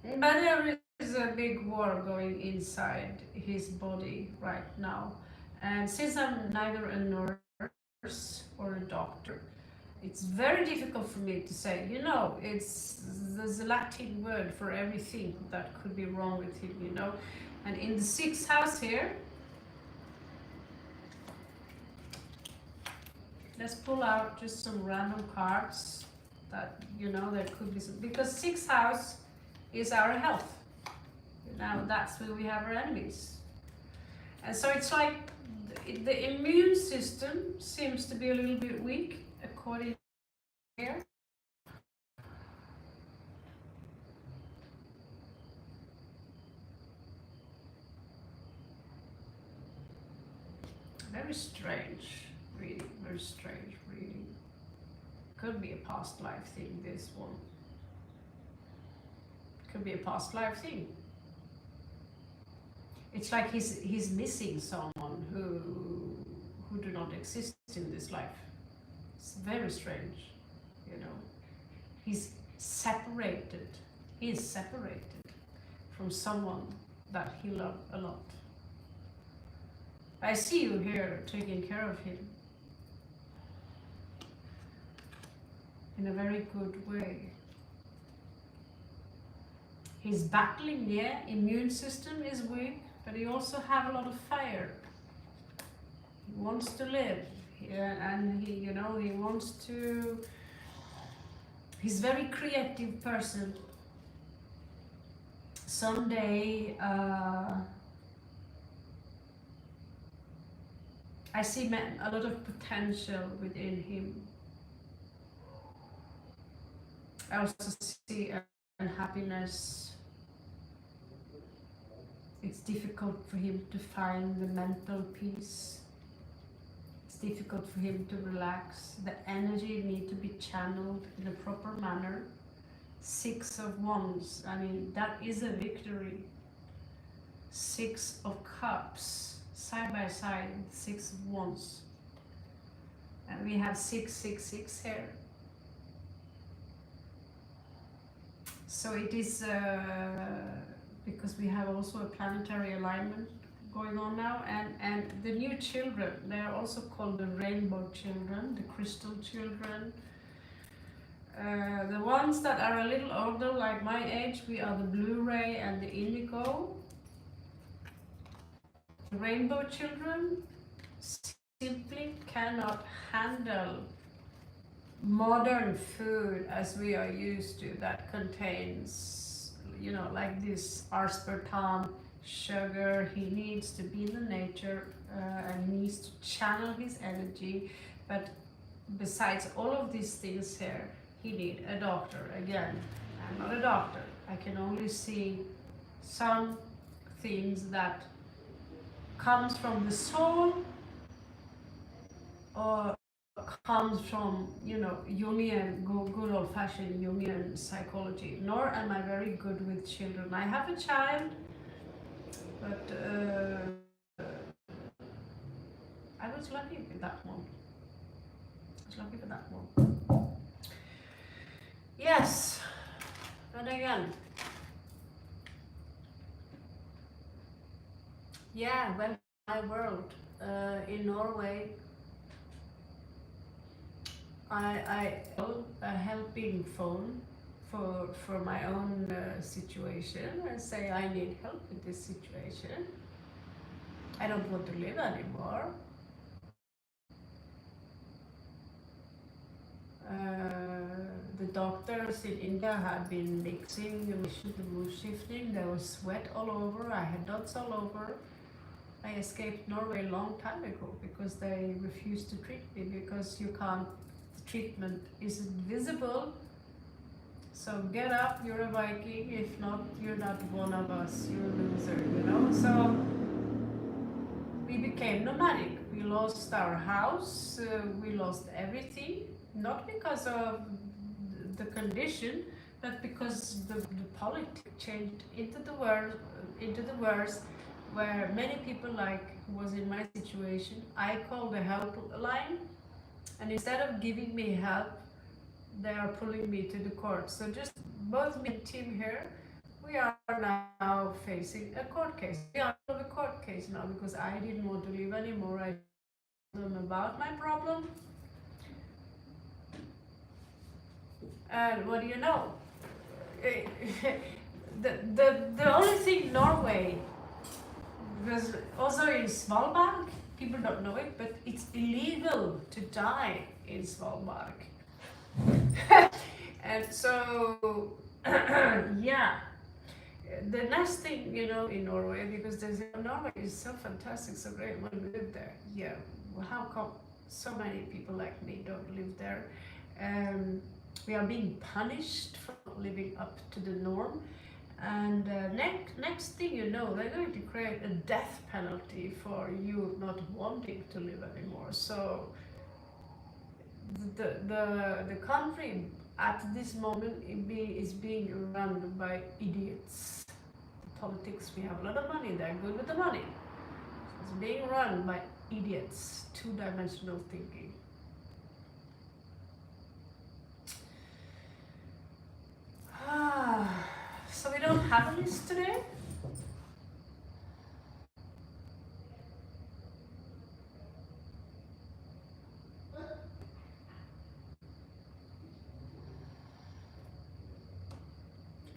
But there is a big war going inside his body right now. And since I'm neither a nurse or a doctor, it's very difficult for me to say, you know, there's a Latin word for everything that could be wrong with him, you know. And in the 6th house here, let's pull out just some random cards that, you know, there could be some, because 6th house is our health. Now that's where we have our enemies. And so it's like the immune system seems to be a little bit weak, according to here. Very strange reading, very strange reading. Could be a past life thing, this one. Could be a past life thing. It's like he's missing someone who do not exist in this life. It's very strange, you know. He's separated. He is separated from someone that he loved a lot. I see you here taking care of him in a very good way. He's battling, yeah, immune system is weak, but he also have a lot of fire. He wants to live, and he wants to. He's a very creative person. Someday, I see a lot of potential within him. I also see unhappiness. It's difficult for him to find the mental peace. It's difficult for him to relax. The energy needs to be channeled in a proper manner. 6 of Wands, I mean, that is a victory. 6 of Cups, side by side, 6 of Wands. And we have 666 here. So it is, because we have also a planetary alignment going on now, and the new children, they are also called the rainbow children, the crystal children. The ones that are a little older, like my age, we are the blue ray and the indigo. The rainbow children simply cannot handle modern food as we are used to, that contains, like this aspartame, sugar. He needs to be in the nature, and he needs to channel his energy. But besides all of these things here, he needs a doctor. Again, I'm not a doctor. I can only see some things that comes from the soul, or comes from, Jungian, good old-fashioned Jungian psychology. Nor am I very good with children. I have a child, but I was lucky with that one. Yes, and again, well, my world in Norway. I a helping phone for my own situation, and say I need help with this situation. I don't want to live anymore. The doctors in India had been mixing the mood shifting. There was sweat all over. I had dots all over. I escaped Norway a long time ago because they refused to treat me, because you can't. Treatment isn't visible. So get up, you're a Viking. If not, you're not one of us, you're a loser, So we became nomadic. We lost our house, we lost everything, not because of the condition, but because the politics changed into the worst, where many people, like who was in my situation, I called the helpline. And instead of giving me help, they are pulling me to the court. So just both me and Tim here, we are now facing a court case. We are in a court case now because I didn't want to live anymore. I told them about my problem. And what do you know? the only thing Norway, because also in Svalbard, people don't know it, but it's illegal to die in Svalbard. And so, yeah. The next thing, in Norway, because Norway is so fantastic, so great when we live there. Yeah, well, how come so many people like me don't live there? We are being punished for living up to the norm. And next thing you know, they're going to create a death penalty for you not wanting to live anymore. So the country at this moment is being run by idiots. The politics, we have a lot of money, they're good with the money. So it's being run by idiots, two-dimensional thinking. So we don't have a list today.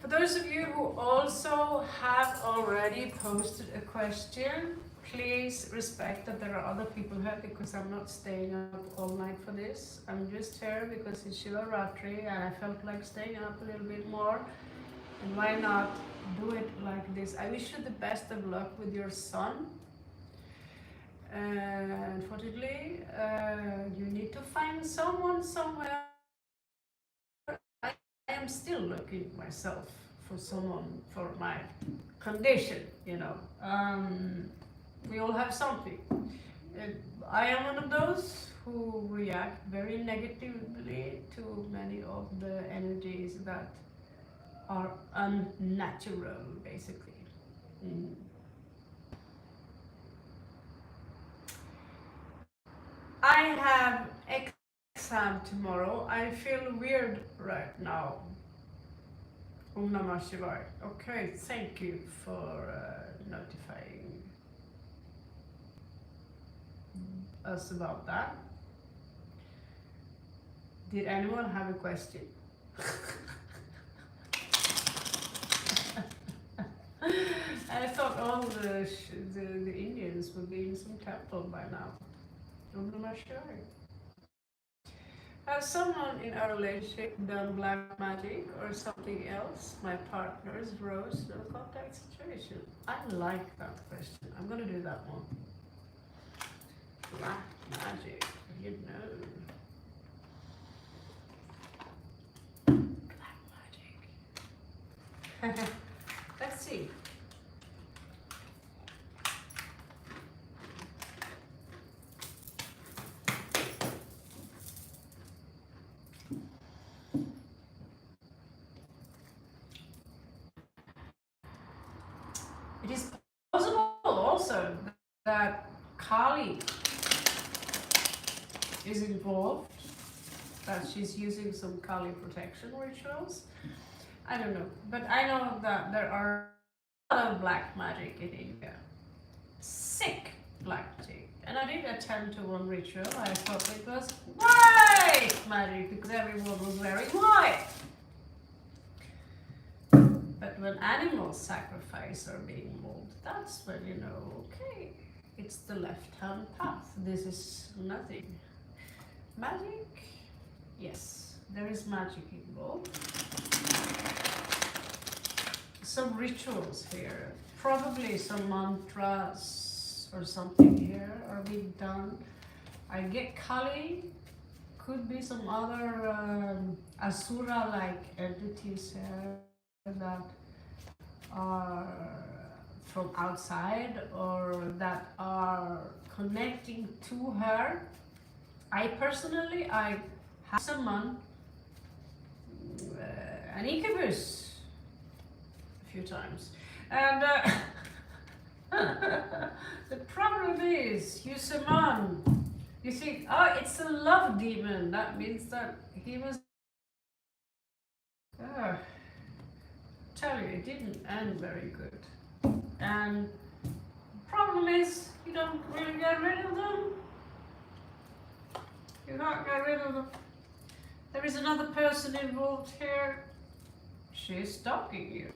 For those of you who also have already posted a question, please respect that there are other people here, because I'm not staying up all night for this. I'm just here because it's Shubratri and I felt like staying up a little bit more. And why not do it like this? I wish you the best of luck with your son. Unfortunately, you need to find someone somewhere. I am still looking myself for someone for my condition, you know. We all have something. I am one of those who react very negatively to many of the energies that are unnatural, basically. I have exam tomorrow. I feel weird right now. Om Namah Shivaya. Okay, thank you for notifying us about that. Did anyone have a question? I thought all the Indians would be in some temple by now. Om Namah Shivaya. Has someone in our relationship done black magic or something else? My partner's rose no contact situation. I like that question. I'm gonna do that one. Black magic, you know. Black magic. Let's see. It is possible also that Kali is involved, that she's using some Kali protection rituals. I don't know, but I know that there are a lot of black magic in India. Sick black magic. And I did attend to one ritual. I thought it was white magic because everyone was wearing white. But when animal sacrifice are being involved, that's when you know, okay, it's the left-hand path. This is nothing. Magic? Yes, there is magic involved. Some rituals here, probably some mantras or something here are being done. I get Kali, could be some other Asura-like entities here that are from outside or that are connecting to her. I personally, I have summoned an incubus a few times, and the problem is you summon, you think, oh, it's a love demon. That means that he was. Tell you, it didn't end very good. And the problem is, you don't really get rid of them. You can't get rid of them. There is another person involved here. She's stalking you.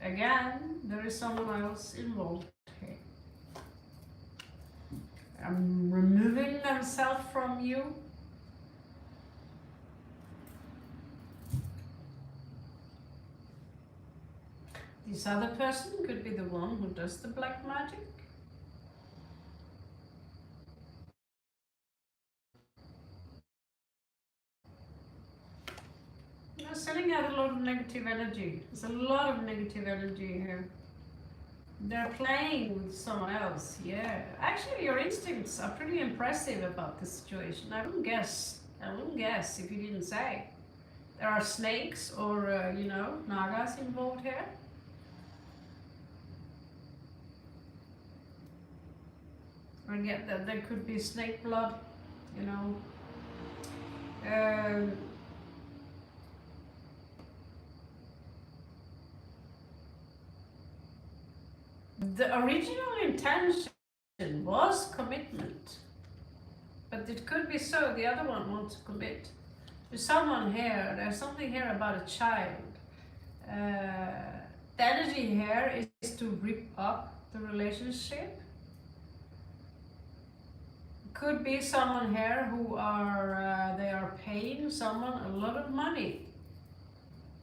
Again, there is someone else involved here. I'm removing themselves from you. This other person could be the one who does the black magic. You're sending out a lot of negative energy. There's a lot of negative energy here. They're playing with someone else, yeah. Actually, your instincts are pretty impressive about this situation. I wouldn't guess if you didn't say. There are snakes or, you know, nagas involved here. I get that there could be snake blood, you know. The original intention was commitment, but it could be so the other one wants to commit. There's someone here, there's something here about a child. The energy here is to rip up the relationship. Could be someone here who are, they are paying someone a lot of money.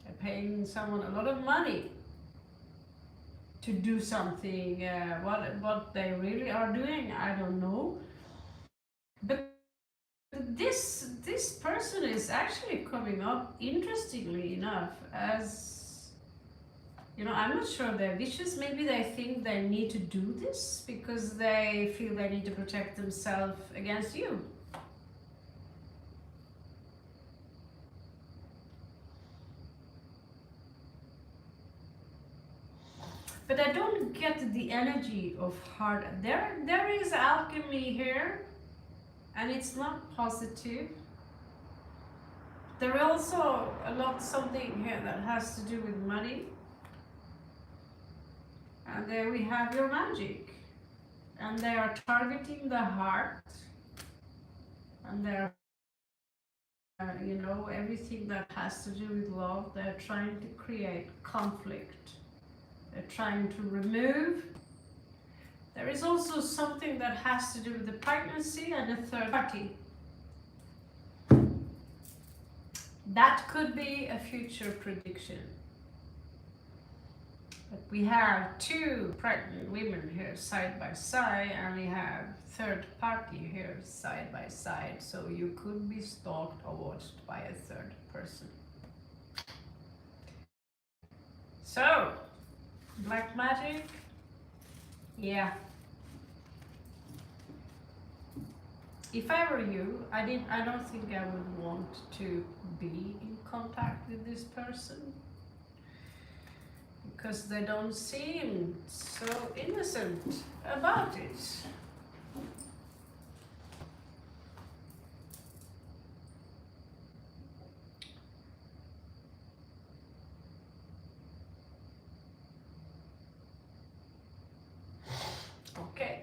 They're paying someone a lot of money to do something. What they really are doing, I don't know. But this person is actually coming up, interestingly enough, as, you know, I'm not sure they're vicious. Maybe they think they need to do this because they feel they need to protect themselves against you. But I don't get the energy of heart. There is alchemy here, and it's not positive. There is also something here that has to do with money. And there we have your magic. And they are targeting the heart. And they're, you know, everything that has to do with love, they're trying to create conflict. They're trying to remove. There is also something that has to do with the pregnancy and the third party. That could be a future prediction. But we have two pregnant women here side by side, and we have third party here side by side. So you could be stalked or watched by a third person. So, black magic, yeah. If I were you, I don't think I would want to be in contact with this person, because they don't seem so innocent about it. Okay.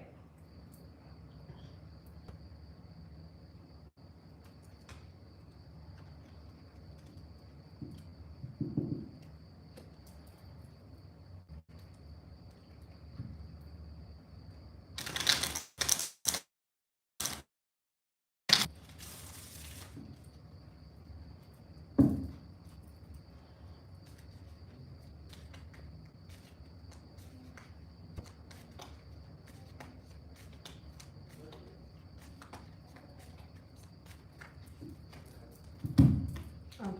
Oh.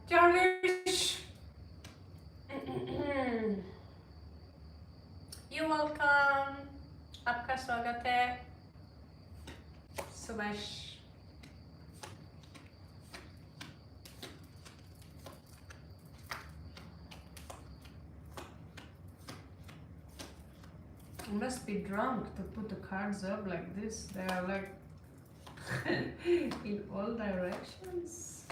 Jarvish, you're welcome. आपका स्वागत है. Sumesh. You must be drunk to put the cards up like this. They are like in all directions.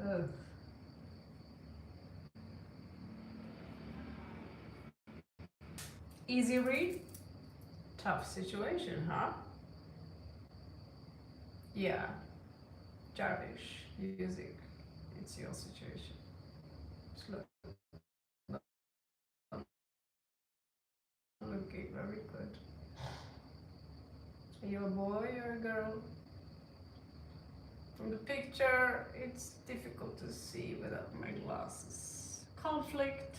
Ugh. Easy read? Tough situation, huh? Yeah. Jarvish, music. It's your situation. It's not looking very good. Are you a boy or a girl? From the picture, it's difficult to see without my glasses. Conflict.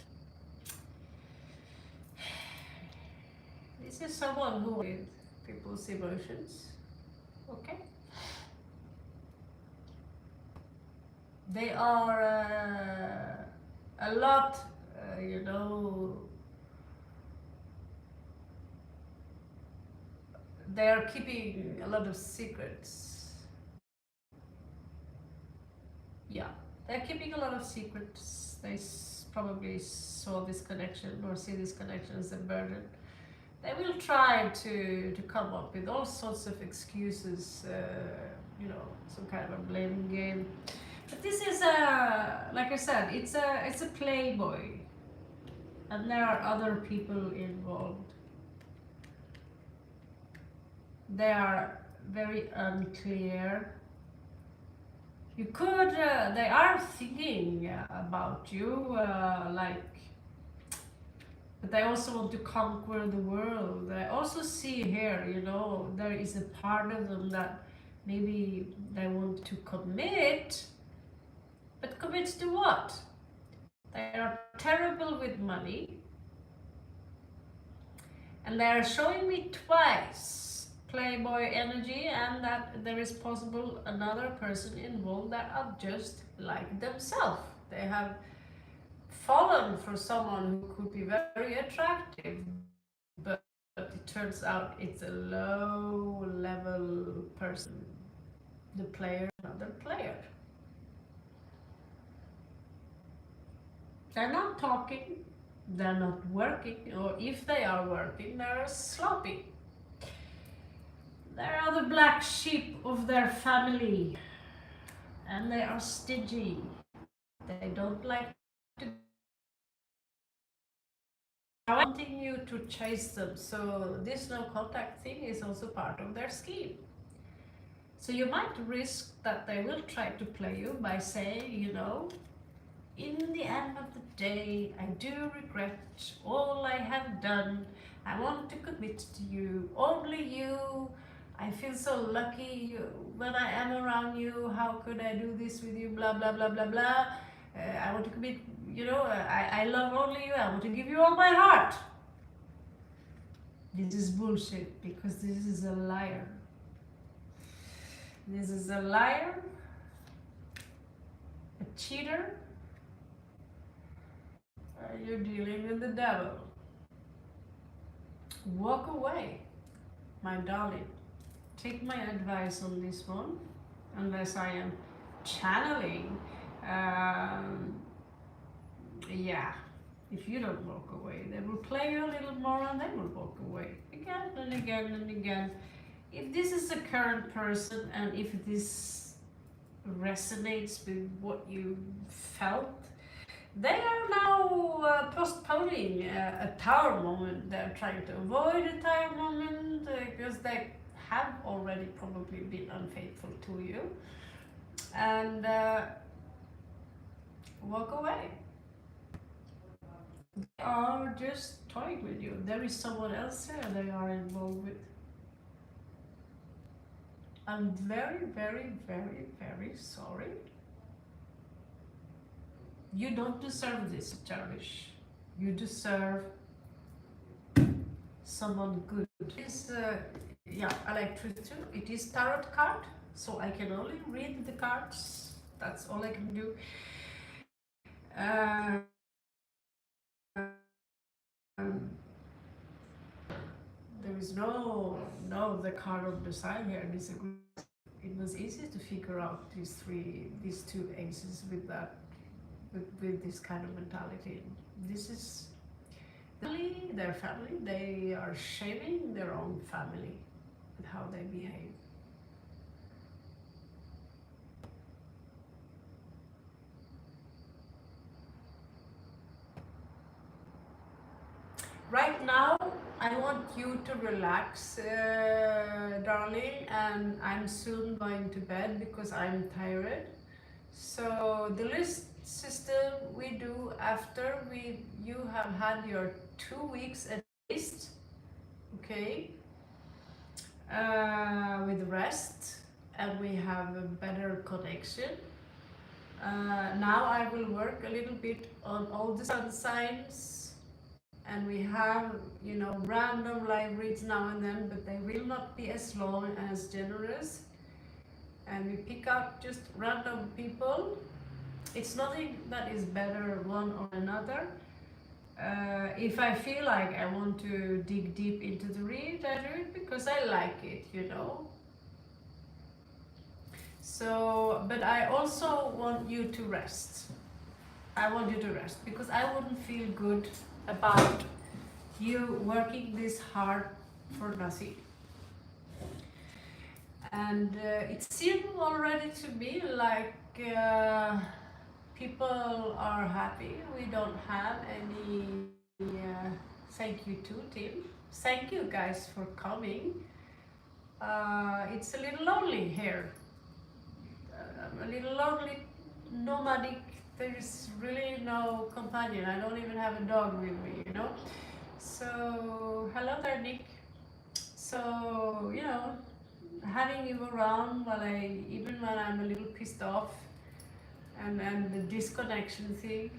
This is someone who with people's emotions. Okay. They are a lot, you know, they are keeping a lot of secrets. Yeah, they're keeping a lot of secrets. They probably saw this connection or see this connection as a burden. They will try to come up with all sorts of excuses, you know, some kind of a blaming game. But this is like I said, it's a playboy, and there are other people involved. They are very unclear. You could, they are thinking about you, like, but they also want to conquer the world. I also see here, you know, there is a part of them that maybe they want to commit, but commit to what? They are terrible with money, and they are showing me twice playboy energy, and that there is possible another person involved that are just like themselves. They have fallen for someone who could be very attractive, but it turns out it's a low level person. The player, another player. They're not talking, they're not working, or if they are working, they're sloppy. They are the black sheep of their family, and they are stingy. They don't like to wanting you to chase them, so this no contact thing is also part of their scheme. So you might risk that they will try to play you by saying, you know, in the end of the day, I do regret all I have done. I want to commit to you, only you. I feel so lucky when I am around you. How could I do this with you? Blah, blah, blah, blah, blah. I want to commit, you know, I love only you. I want to give you all my heart. This is bullshit, because this is a liar. This is a liar, a cheater. You're dealing with the devil. Walk away, my darling. Take my advice on this one, unless I am channeling. Yeah, if you don't walk away, they will play you a little more and they will walk away again and again and again. If this is the current person, and if this resonates with what you felt, they are now postponing a tower moment. They're trying to avoid a tower moment because they have already probably been unfaithful to you, and walk away. They are just toying with you. There is someone else there they are involved with. I'm very, very, very, very sorry. You don't deserve this, Jarish. You deserve someone good. It's yeah, I like truth too. It is tarot card, so I can only read the cards. That's all I can do. There is no the card of the side here. It was easy to figure out these two aces with that, with this kind of mentality. This is their family. They are shaming their own family with how they behave. Right now, I want you to relax, darling, and I'm soon going to bed because I'm tired. So the list system we do after you have had your 2 weeks at least, okay, with rest, and we have a better connection. Now I will work a little bit on all the sun signs. And we have, you know, random live reads now and then, but they will not be as long and as generous. And we pick up just random people. It's nothing that is better one or another. If I feel like I want to dig deep into the read, I do it because I like it, you know. So, but I also want you to rest. I want you to rest because I wouldn't feel good about you working this hard for nothing. And it seemed already to me like people are happy. We don't have any thank you to Tim. Thank you guys for coming. It's a little lonely here. I'm a little lonely, nomadic. There's really no companion. I don't even have a dog with me, you know. So hello there, Nick. So having you around even when I'm a little pissed off, and the disconnection thing.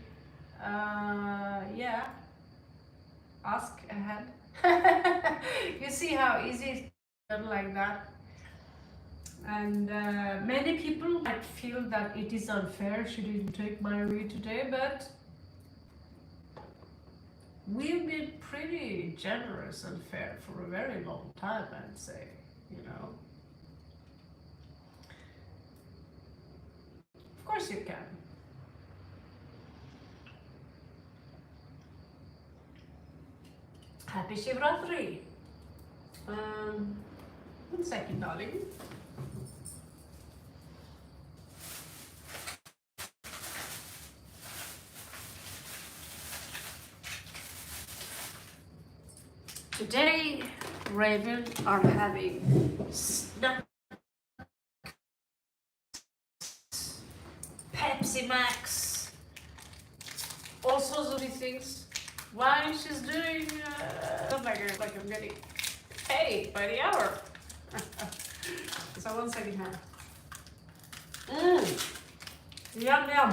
Yeah, ask ahead. You see how easy it's done like that. And many people might feel that it is unfair she didn't take my read today, but we've been pretty generous and fair for a very long time, I'd say, you know. Of course you can. Happy Shubratri. 1 second, darling. Today, Raven are having snacks, Pepsi Max, all sorts of these things. While she's doing, like I'm getting paid by the hour. So 1 second here. Yum yum.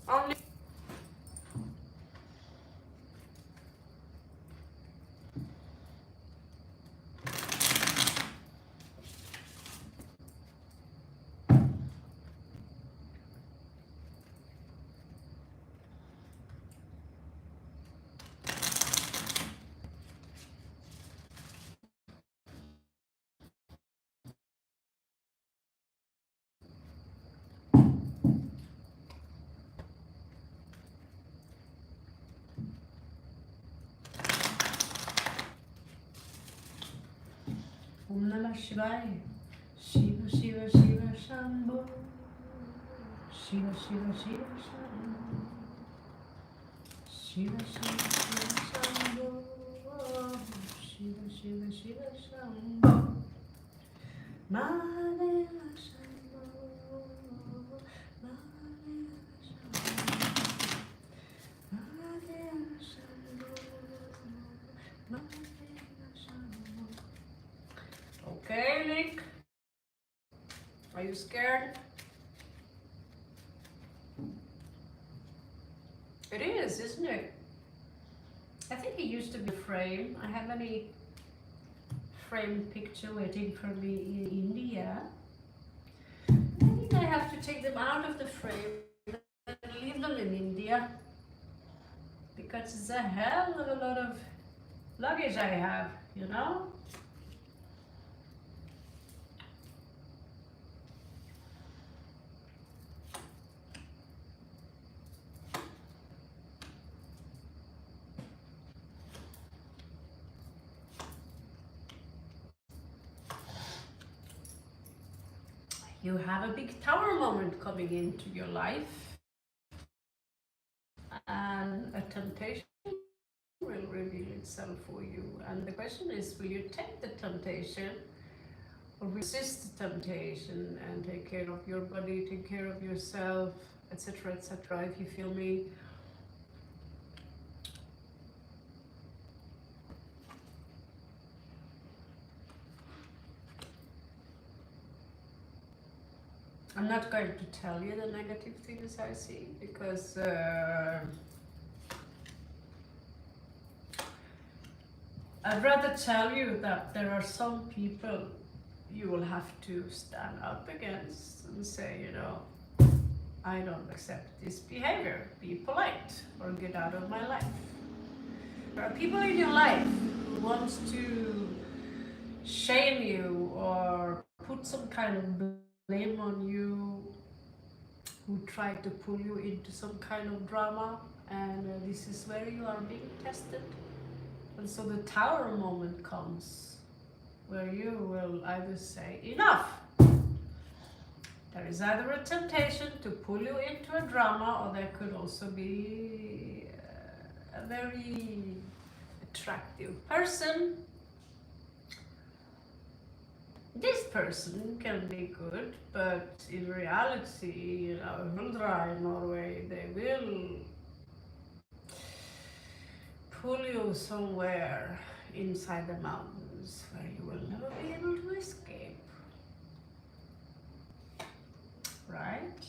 Only Om Namah Shivaya. Shiva Shiva Shiva Shambho. Shiva Shiva Shiva Shambho. Shiva Shiva Shiva Shambho. Shiva Shiva Shiva Shambho. Mahadeva Shambho. Mahadeva Shambho. Mahadeva Shambho. Mahadeva Shambho. Okay, Nick. Are you scared? It is, isn't it? I think it used to be a frame. I have any framed picture waiting for me in India. I think I have to take them out of the frame and leave them in India, because it's a hell of a lot of luggage I have, you know? You have a big tower moment coming into your life, and a temptation will reveal itself for you. And the question is, will you take the temptation or resist the temptation and take care of your body, take care of yourself, etc., etc., if you feel me? I'm not going to tell you the negative things I see, because I'd rather tell you that there are some people you will have to stand up against and say, I don't accept this behavior. Be polite or get out of my life. There are people in your life who want to shame you or put some kind of blame on you, who try to pull you into some kind of drama, and this is where you are being tested. And so the tower moment comes where you will either say, enough. There is either a temptation to pull you into a drama, or there could also be a very attractive person. This person can be good, but in reality, Huldra in Norway, they will pull you somewhere inside the mountains where you will never be able to escape. Right?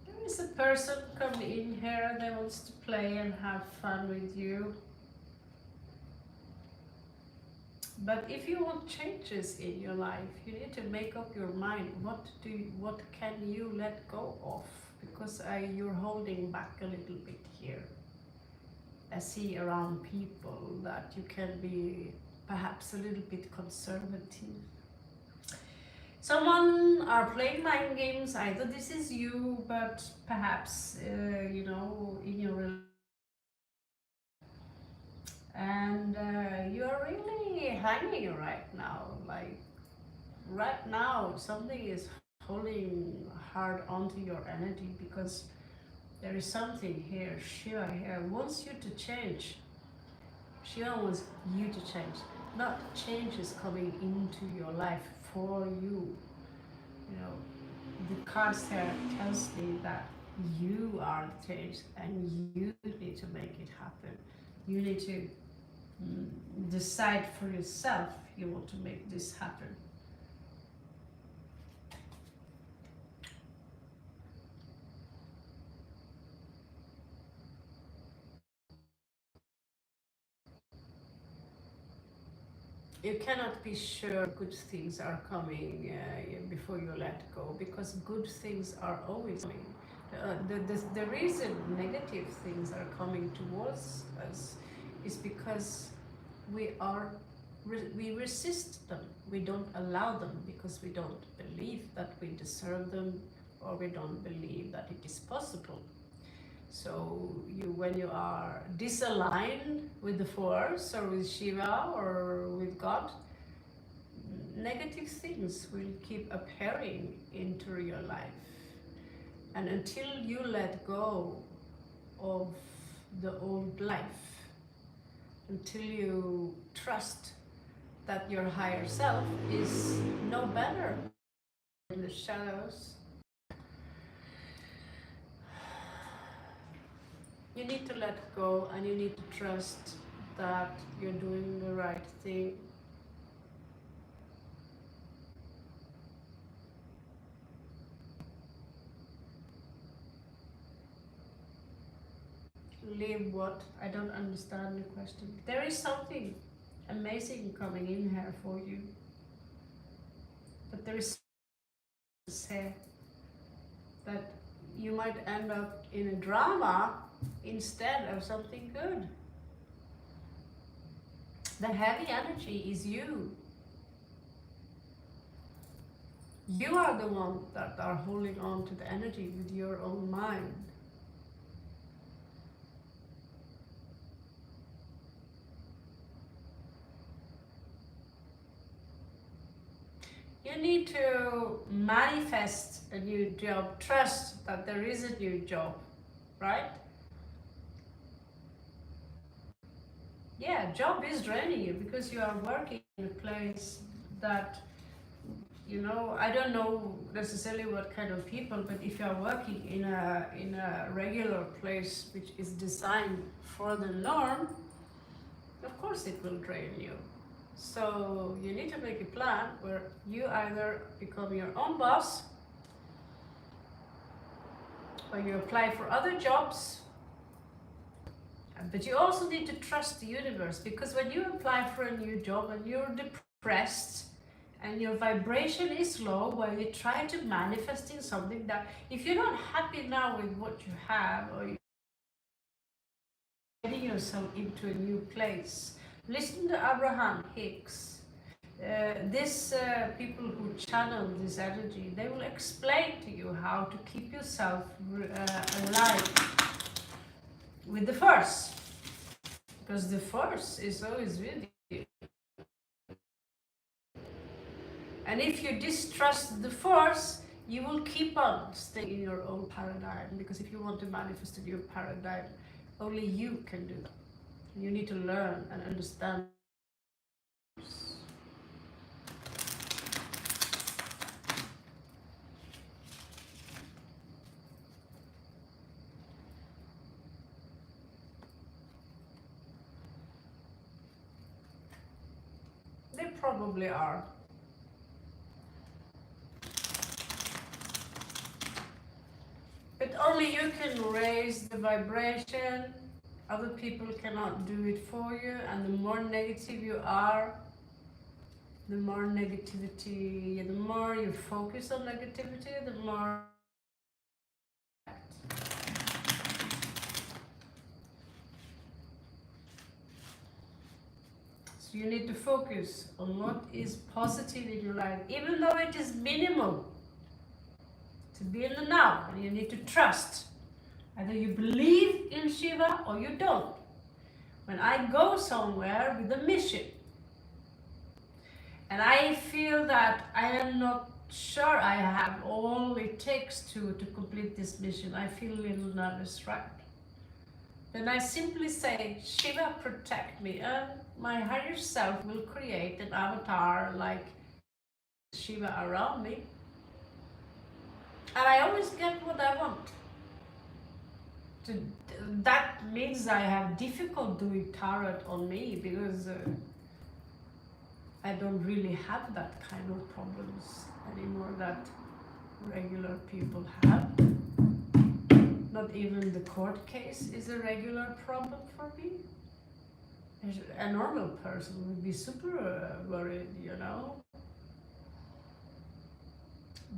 There is a person coming in here that wants to play and have fun with you. But if you want changes in your life, you need to make up your mind. What can you let go of? Because you're holding back a little bit here. I see around people that you can be perhaps a little bit conservative. Someone are playing mind games. Either this is you, but perhaps in your relationship. And you are really hanging right now. Like right now, something is holding hard onto your energy because there is something here. Shiva here wants you to change. Shiva wants you to change. Not change is coming into your life for you. The cards here tells me that you are the change and you need to make it happen. You need to decide for yourself you want to make this happen. You cannot be sure good things are coming before you let go, because good things are always coming. The reason negative things are coming towards us is because we resist them. We don't allow them because we don't believe that we deserve them, or we don't believe that it is possible. So when you are disaligned with the force or with Shiva or with God, negative things will keep appearing into your life. And until you let go of the old life, until you trust that your higher self is no better in the shadows, you need to let go and you need to trust that you're doing the right thing. Leave what? I don't understand the question. There is something amazing coming in here for you. But there is to say that you might end up in a drama instead of something good. The heavy energy is you. You are the one that are holding on to the energy with your own mind. You need to manifest a new job. Trust that there is a new job, right? Yeah, job is draining you because you are working in a place that, I don't know necessarily what kind of people, but if you are working in a regular place which is designed for the norm, of course it will drain you. So you need to make a plan where you either become your own boss, or you apply for other jobs. But you also need to trust the universe, because when you apply for a new job and you're depressed and your vibration is low, while you try to manifest in something that, if you're not happy now with what you have, or you're getting yourself into a new place, listen to Abraham Hicks. People who channel this energy, they will explain to you how to keep yourself alive with the force. because the force is always with you. And if you distrust the force, you will keep on staying in your own paradigm, because if you want to manifest a new paradigm, only you can do that. You need to learn and understand. They probably are. But only you can raise the vibration. Other people cannot do it for you. And the more negative you are, the more negativity, the more you focus on negativity, the more. So you need to focus on what is positive in your life, even though it is minimal. To be in the now, and you need to trust. Either you believe in Shiva or you don't. When I go somewhere with a mission, and I feel that I am not sure I have all it takes to complete this mission, I feel a little nervous, right? Then I simply say, Shiva, protect me, and my higher self will create an avatar like Shiva around me. And I always get what I want. That means I have difficult doing tarot on me, because I don't really have that kind of problems anymore that regular people have. Not even the court case is a regular problem for me. A normal person would be super worried, you know.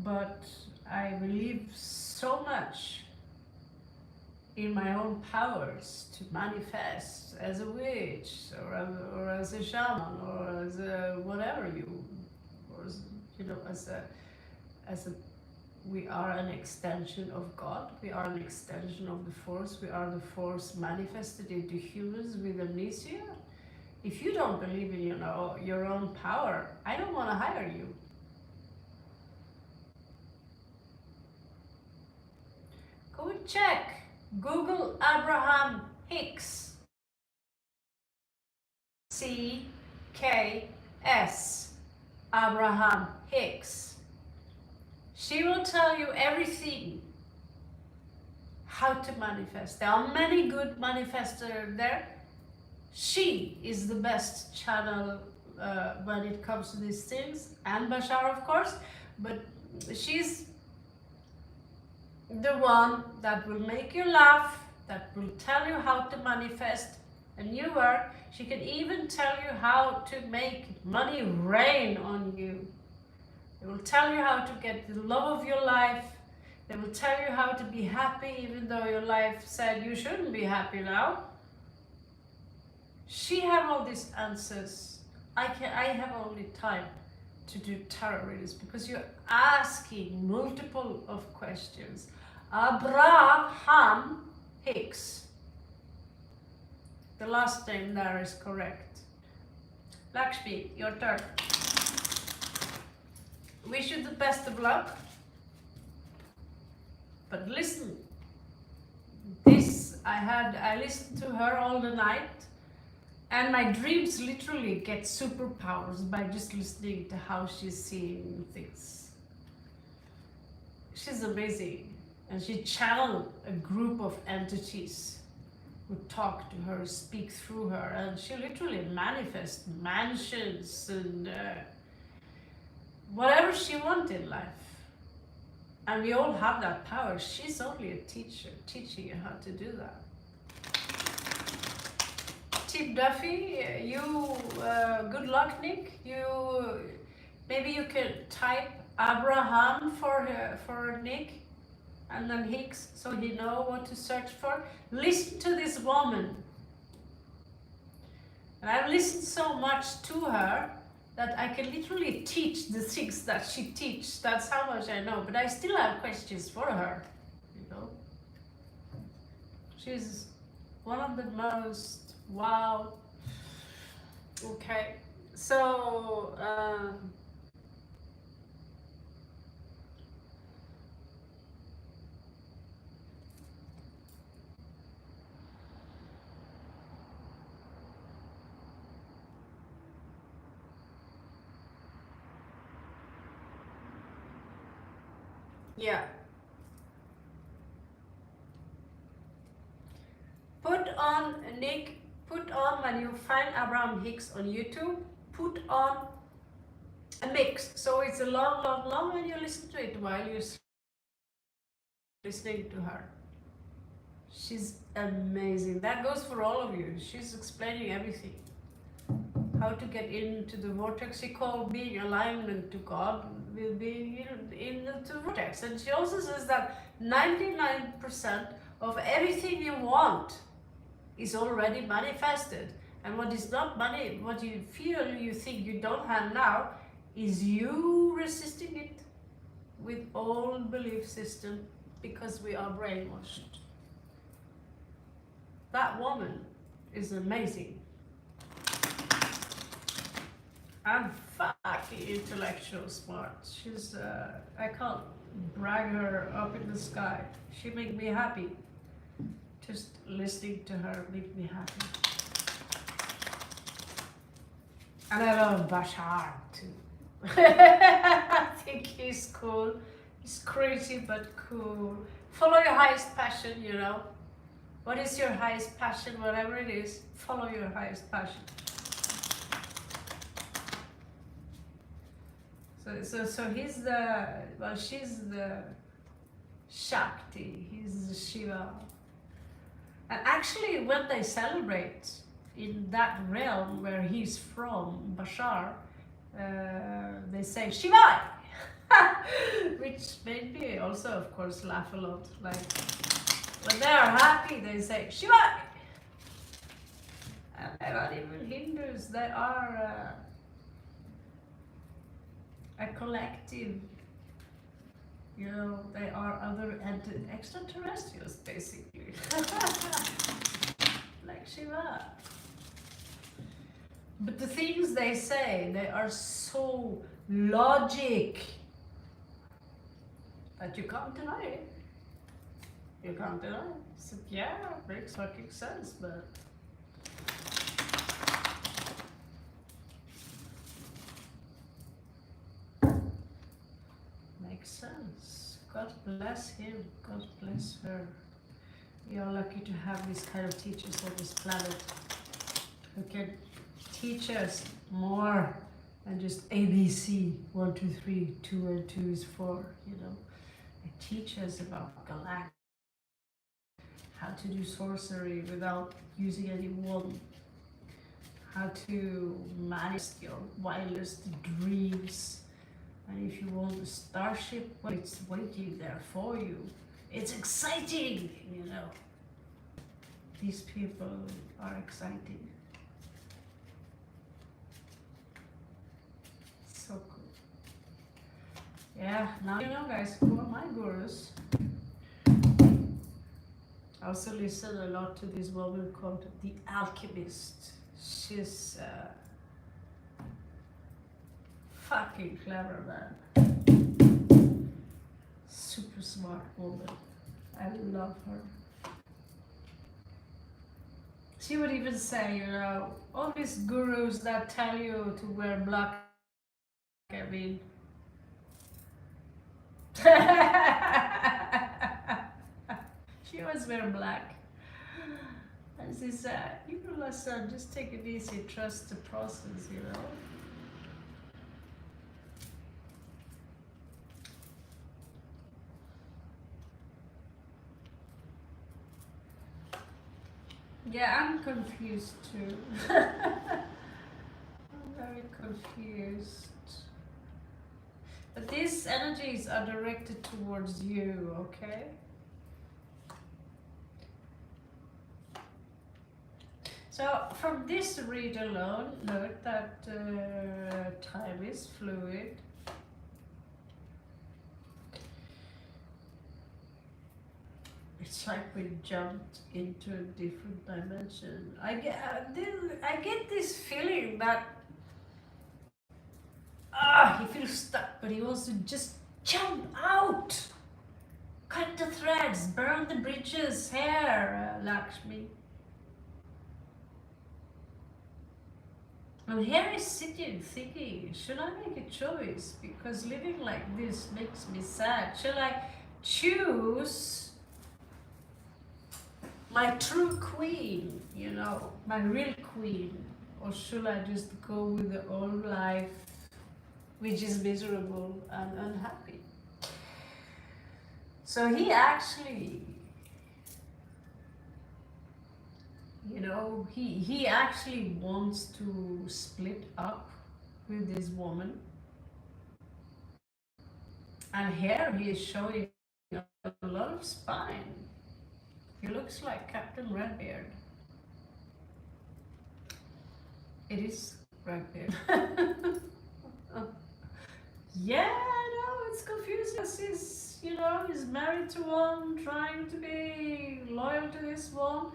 But I believe so much in my own powers to manifest as a witch, or as a shaman, or as a whatever or as, you know, as a we are an extension of God. We are an extension of the force. We are the force manifested into humans with amnesia. If you don't believe in, you know, your own power, I don't want to hire you. Go and check. Google Abraham Hicks. C-K-S. Abraham Hicks. She will tell you everything. How to manifest. There are many good manifestors there. She is the best channel when it comes to these things. And Bashar, of course. But she's the one that will make you laugh, that will tell you how to manifest a new work. She can even tell you how to make money rain on you. They will tell you how to get the love of your life. They will tell you how to be happy even though your life said you shouldn't be happy now. She have all these answers. I have only time to do tarot readings because you're asking multiple of questions. Abraham Hicks. The last name there is correct. Lakshmi, your turn. Wish you the best of luck. But listen, I listened to her all the night, and my dreams literally get superpowers by just listening to how she's seeing things. She's amazing, and she channeled a group of entities who talk to her, speak through her, and she literally manifests mansions and whatever she wants in life. And we all have that power. She's only a teacher, teaching you how to do that. Tip Duffy, you, good luck, Nick. Maybe you can type Abraham for Nick, and then Hicks, so he know what to search for. Listen to this woman. And I've listened so much to her that I can literally teach the things that she teaches. That's how much I know. But I still have questions for her, you know. She's one of the most Wow. Okay. So, yeah. Put on, Nick, put on when you find Abraham Hicks on YouTube, put on a mix. So it's a long, long, long, and you listen to it while you're listening to her. She's amazing. That goes for all of you. She's explaining everything. How to get into the vortex. She called being alignment to God will be in the vortex. And she also says that 99% of everything you want is already manifested. And what is not money, what you feel you think you don't have now, is you resisting it with old belief system because we are brainwashed. That woman is amazing. And fucking intellectual smart. She's, I can't brag her up in the sky. She makes me happy. Just listening to her makes me happy. And I love Bashar too. I think he's cool. He's crazy but cool. Follow your highest passion, you know. What is your highest passion? Whatever it is, follow your highest passion. So he's the, well, she's the Shakti, he's the Shiva. And actually when they celebrate in that realm where he's from, Bashar, they say Shiva, which made me also of course laugh a lot. Like when they are happy they say Shiva. And they're not even Hindus, they are a collective, you know, they are other extraterrestrials basically. Like Shiva. But the things they say, they are so logic that you can't deny it. You can't deny it. So yeah, it makes fucking sense, but makes sense. God bless him. God bless her. We are lucky to have these kind of teachers on this planet who can teach us more than just ABC, 1, 2, 3, 2 and 2 is 4, you know. They teach us about galactic, how to do sorcery without using any wand, how to manifest your wildest dreams. And if you want a starship, well, it's waiting there for you. It's exciting, you know. These people are exciting. So cool. Yeah, now you know guys, who are my gurus. I also listen a lot to this woman called The Alchemist. She's fucking clever, man. Super smart woman. I love her. She would even say, you know, all these gurus that tell you to wear black, I mean, she always wear black. And she said, you know, listen, just take it easy, trust the process, you know. Yeah, I'm confused too. I'm very confused. But these energies are directed towards you, okay? So from this read alone, note that time is fluid. It's like we jumped into a different dimension. I get this feeling that he feels stuck, but he wants to just jump out. Cut the threads, burn the bridges here, Lakshmi. And here is sitting thinking, should I make a choice? Because living like this makes me sad. Shall I choose my true queen, you know, my real queen? Or should I just go with the old life, which is miserable and unhappy? So he actually, you know, he actually wants to split up with this woman. And here he is showing a lot of spine. He looks like Captain Redbeard. It is Redbeard. Yeah, I know, it's confusing. He's, you know, he's married to one, trying to be loyal to this one.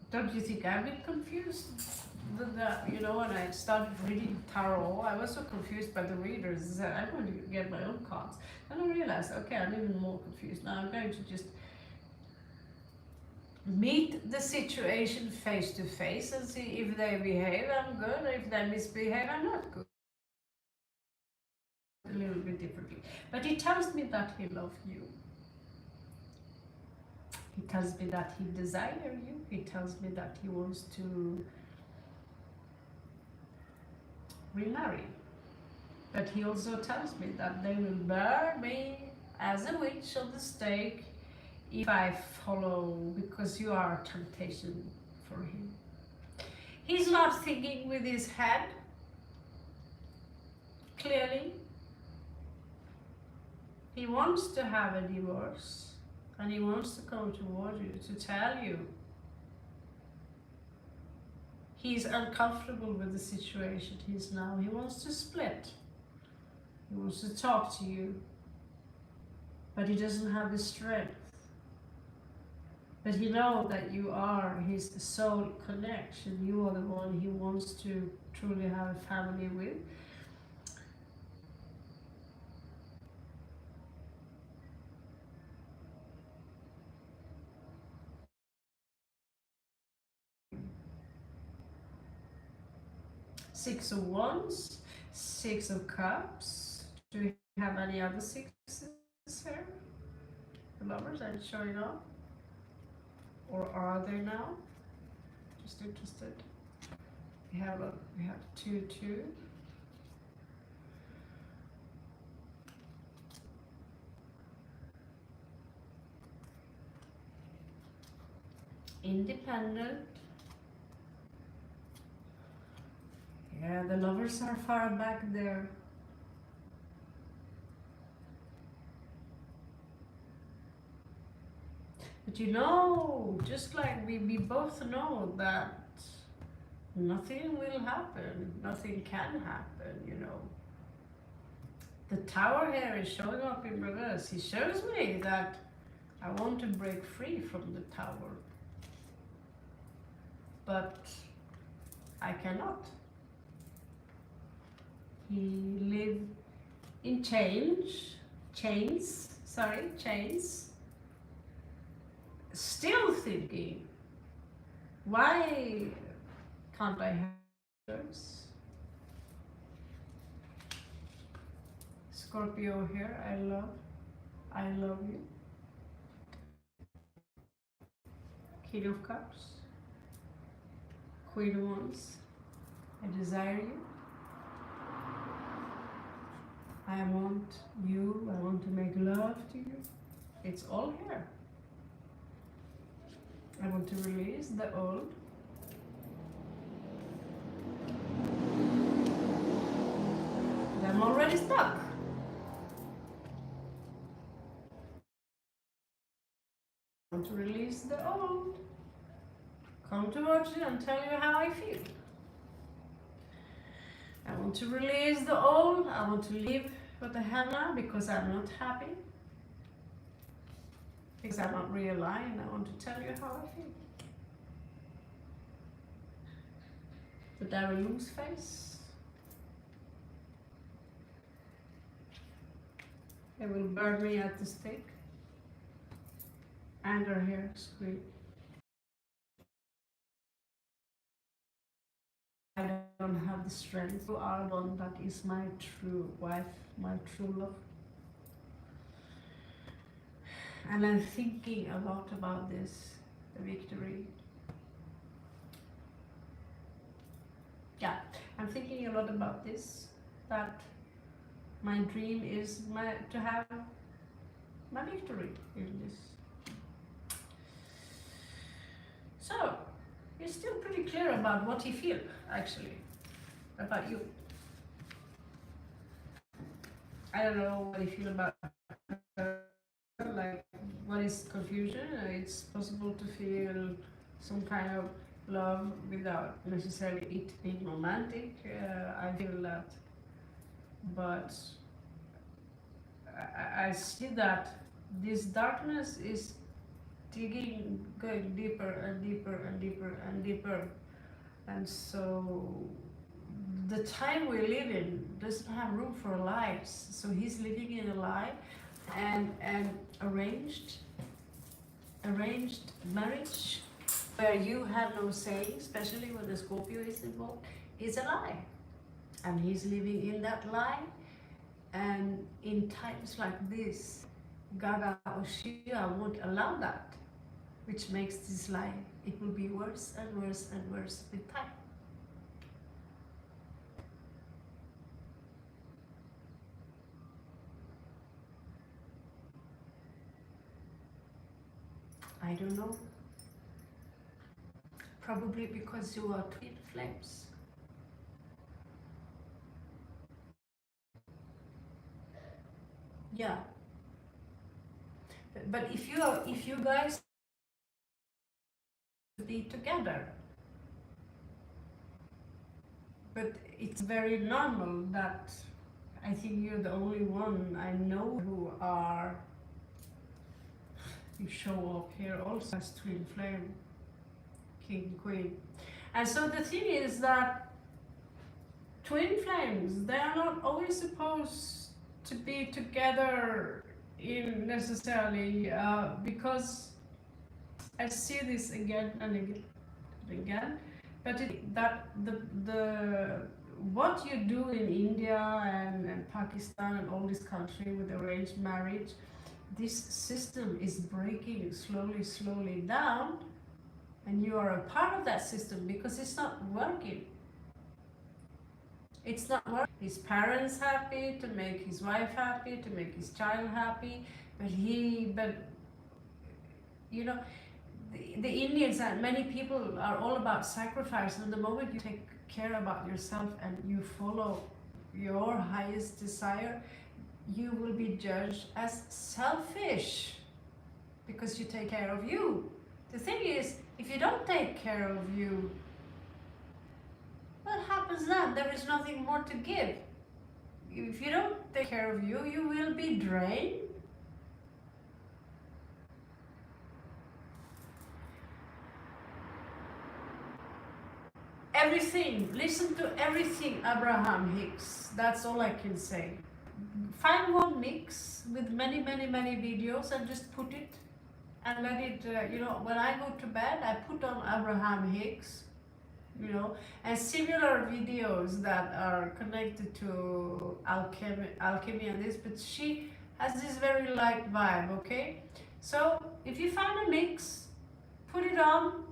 Don't you think I've been confused? You know, when I started reading tarot, I was so confused by the readers that I'm going to get my own cards. And I realized, okay, I'm even more confused. Now I'm going to just meet the situation face to face and see if they behave, I'm good. If they misbehave, I'm not good. A little bit differently. But he tells me that he loves you. He tells me that he desires you. He tells me that he wants to remarry. But he also tells me that they will burn me as a witch on the stake if I follow, because you are a temptation for him. He's not thinking with his head clearly. He wants to have a divorce, and he wants to come toward you to tell you he's uncomfortable with the situation he's now. He wants to split. He wants to talk to you, but he doesn't have the strength. But he knows that you are his soul connection. You are the one he wants to truly have a family with. Six of Wands, Six of Cups. Do we have any other sixes here? The lovers are showing up? Or are they now? Just interested. We have 2, 2. Independent. Yeah, the lovers are far back there. But you know, just like we both know that nothing will happen, nothing can happen, you know. The Tower here is showing up in reverse. He shows me that I want to break free from the Tower. But I cannot. He lives in chains. Still thinking, why can't I have yours? Scorpio here, I love you. King of Cups, Queen of Wands, I desire you. I want you, I want to make love to you. It's all here. I want to release the old. I'm already stuck. I want to release the old. Come towards you and tell you how I feel. I want to release the old. I want to leave what I have now because I'm not happy. Because I'm not realigned. I want to tell you how I feel. The devil lose face. They will burn me at the stake. Anger here, scream. I don't have the strength. You are one that is my true wife, my true love. And I'm thinking a lot about this, the victory. Yeah, I'm thinking a lot about this, that my dream is to have my victory in this. So, he's still pretty clear about what he feels, actually, about you. I don't know what he feels about her, like, what is confusion? It's possible to feel some kind of love without necessarily it being romantic. I feel that, but I see that this darkness is digging, going deeper and deeper and deeper and deeper, and so the time we live in doesn't have room for lies. So he's living in a lie, and arranged marriage where you have no say, especially when the Scorpio is involved, is a lie, and he's living in that lie. And in times like this, Gaga or Shia won't allow that, which makes this lie, it will be worse and worse and worse with time. I don't know. Probably because you are twin flames. Yeah. But if you guys be together, but it's very normal that I think you're the only one I know who are. You show up here also as twin flame, king, queen. And so the thing is that twin flames, they are not always supposed to be together in necessarily, because I see this again and again and again. But the what you do in India and Pakistan and all this country with arranged marriage, this system is breaking slowly down, and you are a part of that system because it's not working. It's not working. His parents happy, to make his wife happy, to make his child happy, but you know, the Indians and many people are all about sacrifice, and the moment you take care about yourself and you follow your highest desire, you will be judged as selfish because you take care of you. The thing is, if you don't take care of you, what happens then? There is nothing more to give. If you don't take care of you, you will be drained. Everything, listen to everything Abraham Hicks. That's all I can say. Find one mix with many videos and just put it and let it, when I go to bed, I put on Abraham Hicks, and similar videos that are connected to alchemy and this, but she has this very light vibe, okay? So if you find a mix, put it on,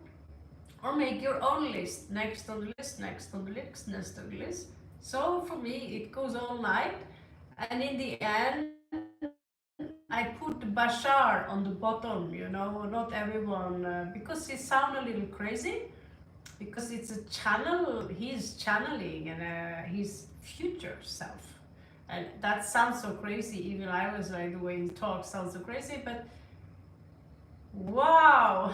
or make your own list, next on the list, next on the list, next on the list. So for me, it goes all night, and in the end, I put Bashar on the bottom, not everyone, because he sounds a little crazy, because it's a channel, he's channeling and his future self. And that sounds so crazy, even I was like, the way he talks sounds so crazy, but Wow,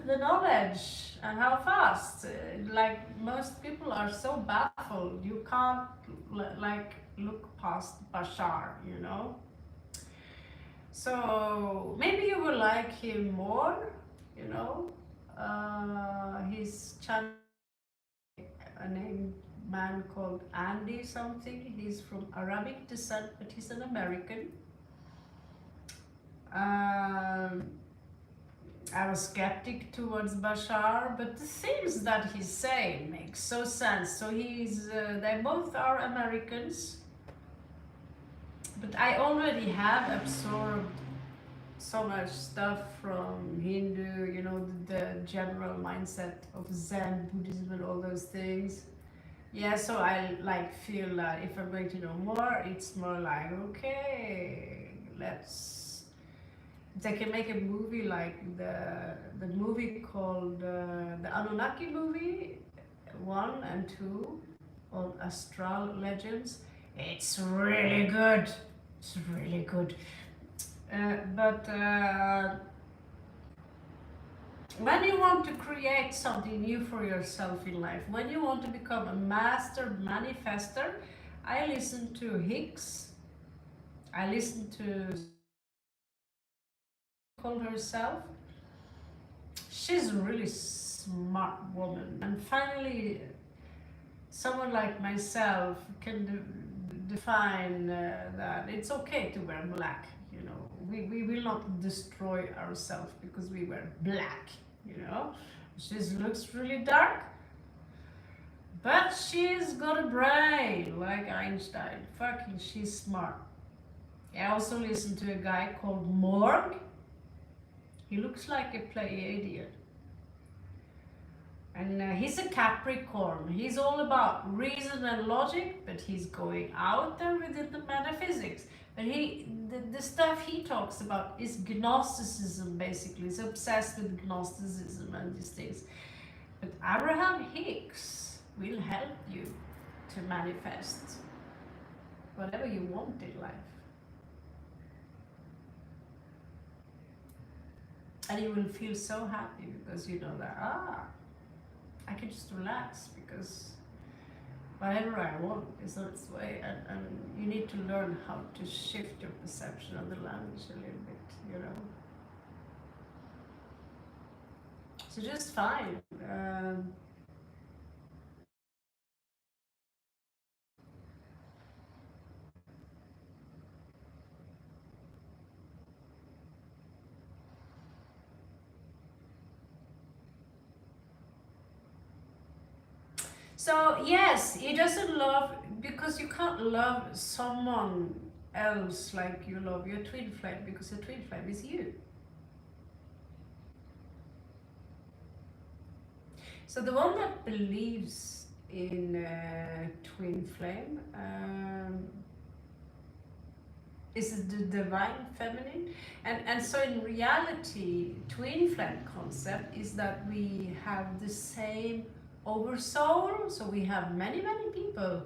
the knowledge and how fast. Like most people are so baffled. You can't like look past Bashar, you know. So maybe you will like him more, you know. His channel, a named man called Andy something. He's from Arabic descent, but he's an American. Um, I was skeptic towards Bashar, but the things that he's saying make so sense. So they both are Americans, but I already have absorbed so much stuff from Hindu, you know, the general mindset of Zen, Buddhism, and all those things. Yeah, so I like feel that if I'm going to know more, it's more like okay, let's. They can make a movie like the movie called the Anunnaki movie, 1 and 2, on astral legends. It's really good. It's really good. But when you want to create something new for yourself in life, when you want to become a master manifester, I listen to Hicks. I listen to call herself. She's a really smart woman, and finally, someone like myself can define that it's okay to wear black. You know, we will not destroy ourselves because we wear black. You know, she looks really dark, but she's got a brain like Einstein. Fucking, she's smart. I also listen to a guy called Morg. He looks like a Pleiadian. And he's a Capricorn. He's all about reason and logic, but he's going out there within the metaphysics. But the stuff he talks about is Gnosticism, basically. He's obsessed with Gnosticism and these things. But Abraham Hicks will help you to manifest whatever you want in life. And you will feel so happy because you know that, I can just relax because whatever I want is on its way. And you need to learn how to shift your perception of the language a little bit, you know. So just fine. So yes, he doesn't love, because you can't love someone else like you love your twin flame, because the twin flame is you. So the one that believes in twin flame is the divine feminine, and so in reality, twin flame concept is that we have the same oversoul. So we have many people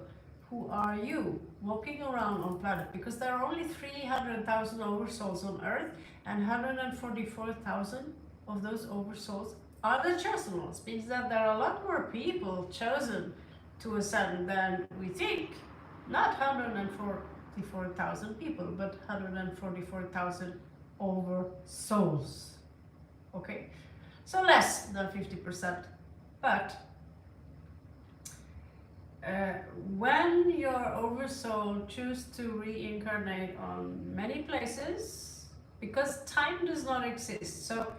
who are you walking around on planet, because there are only 300,000 oversouls on Earth, and 144,000 of those oversouls are the chosen ones. Means that there are a lot more people chosen to ascend than we think. Not 144,000 people, but 144,000 oversouls. Okay, so less than 50%. But when your oversoul chooses to reincarnate on many places, because time does not exist, so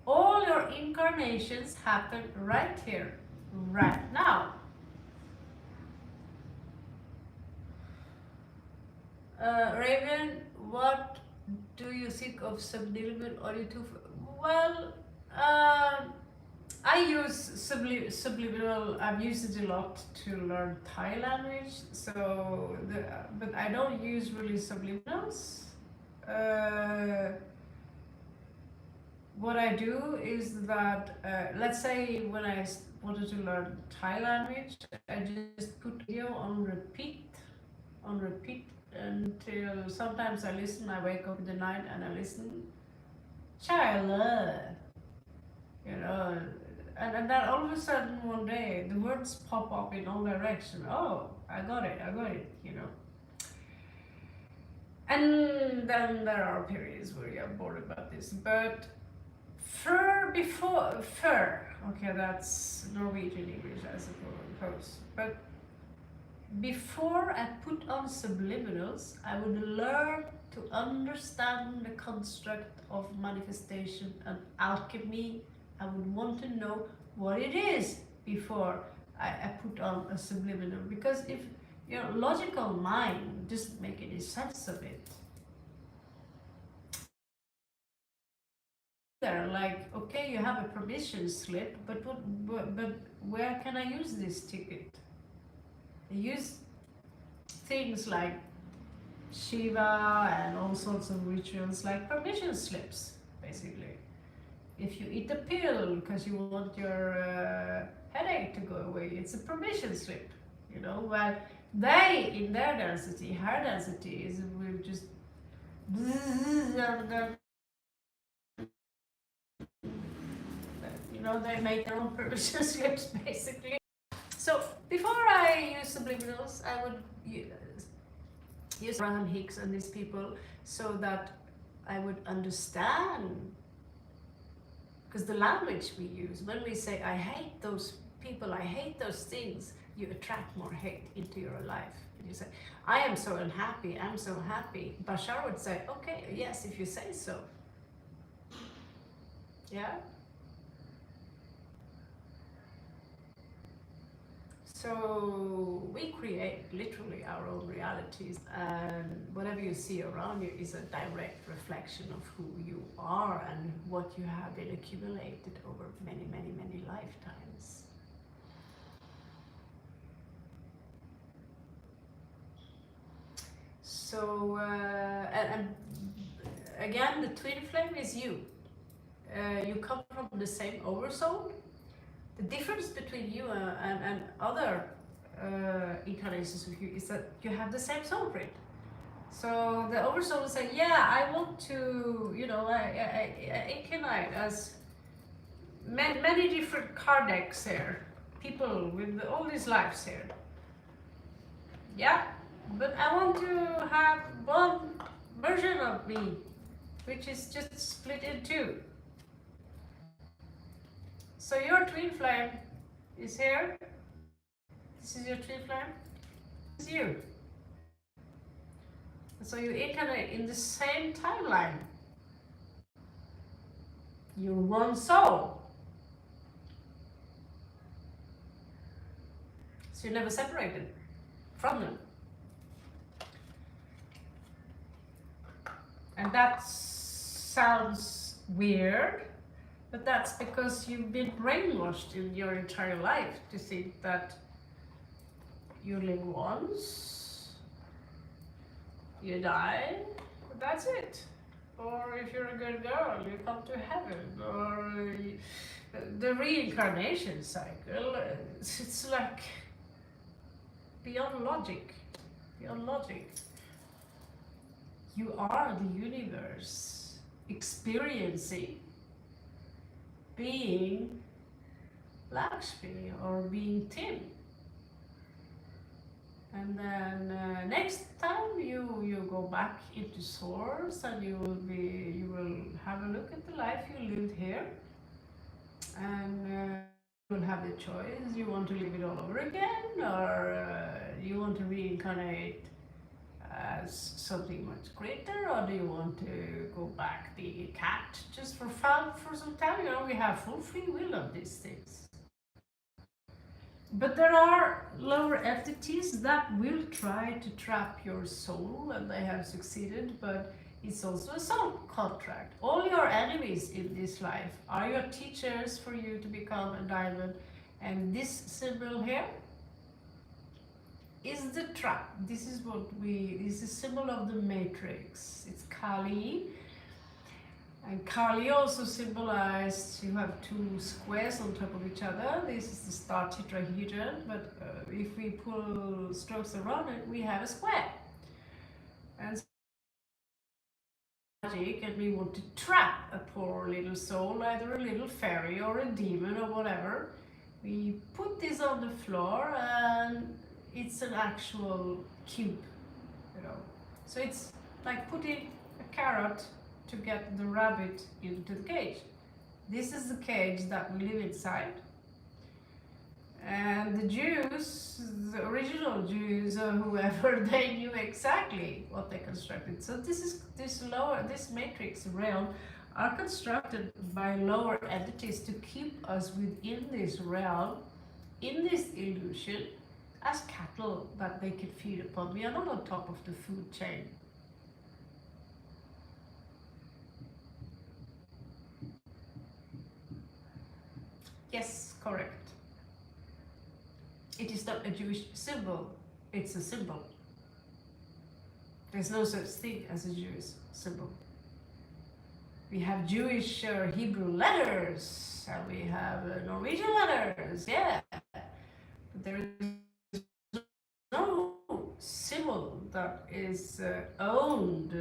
all your incarnations happen right here, right now. Raven, what do you think of subliminal on YouTube? Well, I use subliminal. I've used it a lot to learn Thai language. So, but I don't use really subliminals. What I do is that, let's say when I wanted to learn Thai language, I just put video on repeat until sometimes I listen. I wake up in the night and I listen child, you know, and then all of a sudden one day the words pop up in all directions. Oh, I got it, you know. And then there are periods where you're bored about this, but fur, okay, that's Norwegian English, I suppose. But before I put on subliminals, I would learn to understand the construct of manifestation and alchemy. I would want to know what it is before I put on a subliminal, because if your logical mind doesn't make any sense of it, they're like, okay, you have a permission slip, but where can I use this ticket? I use things like Shiva and all sorts of rituals like permission slips, basically. If you eat a pill because you want your headache to go away, it's a permission slip, you know. Well, they, in their density, higher density, is will just you know, they make their own permission slips, basically. So before I use subliminals, I would use Abraham Hicks and these people so that I would understand. Because the language we use, when we say, I hate those people, I hate those things, you attract more hate into your life. And you say, I am so unhappy, I'm so happy. Bashar would say, okay, yes, if you say so. Yeah? So we create literally our own realities, and whatever you see around you is a direct reflection of who you are and what you have been accumulated over many, many, many lifetimes. So, and again, the twin flame is you. You come from the same oversoul. The difference between you and other incarnations of you is that you have the same soul print. So the oversoul will say, yeah, I want to, you know, I incarnate as many different card decks here, people with all these lives here. Yeah, but I want to have one version of me, which is just split in two. So your twin flame is here. This is your twin flame. This is you. So you incarnate in the same timeline. You're one soul. So you're never separated from them. And that sounds weird, but that's because you've been brainwashed in your entire life to think that you live once, you die, that's it. Or if you're a good girl, you come to heaven. Or the reincarnation cycle, it's like beyond logic. Beyond logic. You are the universe experiencing being Lakshmi or being Tim. And then next time you go back into source, and you will have a look at the life you lived here, and you will have the choice. You want to live it all over again, or you want to reincarnate as something much greater, or do you want to go back be a cat just for fun for some time? You know, we have full free will of these things. But there are lower entities that will try to trap your soul, and they have succeeded, but it's also a soul contract. All your enemies in this life are your teachers for you to become a diamond, and this symbol here is the trap. This is a symbol of the matrix. It's Kali. And Kali also symbolized, you have two squares on top of each other. This is the star tetrahedron, but if we pull strokes around it, we have a square. And and we want to trap a poor little soul, either a little fairy or a demon or whatever. We put this on the floor and it's an actual cube, you know. So it's like putting a carrot to get the rabbit into the cage. This is the cage that we live inside. And the Jews, the original Jews or whoever, they knew exactly what they constructed. So this matrix realm are constructed by lower entities to keep us within this realm, in this illusion, as cattle that they can feed upon. We are not on top of the food chain. Yes, correct. It is not a Jewish symbol, it's a symbol. There's no such thing as a Jewish symbol. We have Jewish or Hebrew letters, and we have Norwegian letters, yeah. But there is no symbol that is owned.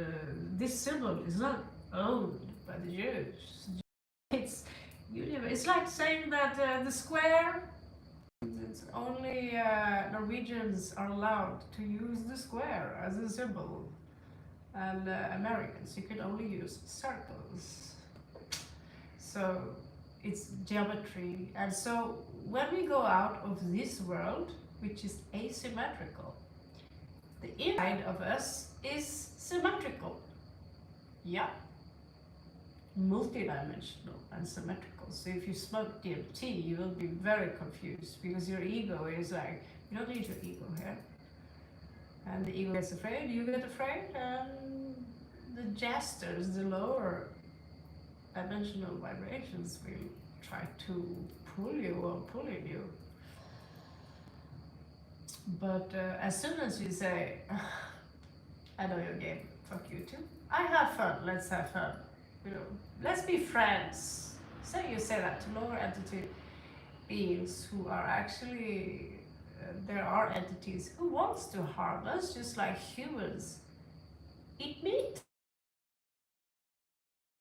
This symbol is not owned by the Jews. It's like saying that the square, it's only Norwegians are allowed to use the square as a symbol, and Americans, you can only use circles. So it's geometry. And so when we go out of this world, which is asymmetrical, the inside of us is symmetrical. Yeah. Multidimensional and symmetrical. So if you smoke DMT, you will be very confused because your ego is like, you don't need your ego here. And the ego gets afraid, you get afraid, and the jesters, the lower dimensional vibrations will try to pull you or pull in you. But as soon as you say, I know your game, fuck you too. I have fun, let's have fun. You know, let's be friends. Say you say that to lower entity beings who are actually, there are entities who wants to harm us, just like humans eat meat.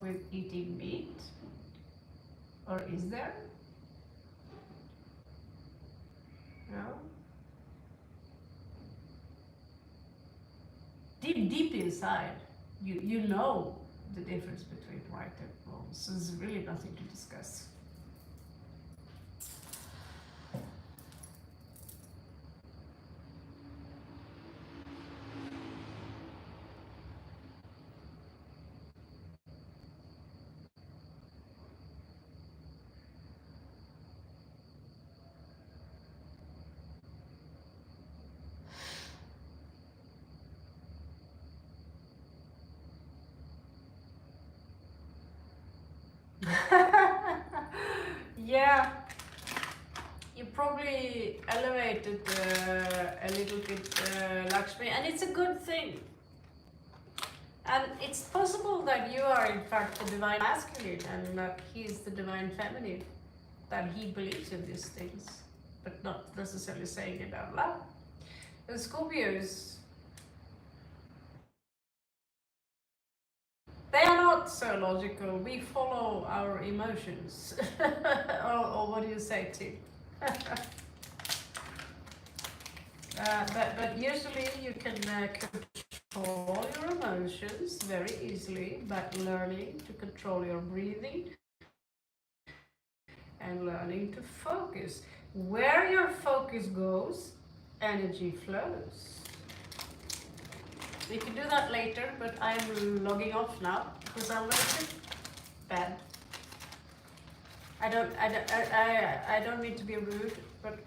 With eating meat, or is there? No. Deep inside, you know the difference between right and wrong. So there's really nothing to discuss. Yeah, you probably elevated a little bit, Lakshmi, and it's a good thing. And it's possible that you are in fact the divine masculine and that he is the divine feminine, that he believes in these things, but not necessarily saying it out loud. The Scorpios, they are not so logical. We follow our emotions. or what do you say, Tim? But usually you can control your emotions very easily by learning to control your breathing and learning to focus. Where your focus goes, energy flows. We can do that later, but I'm logging off now because I'm going to bed. I don't mean to be rude, but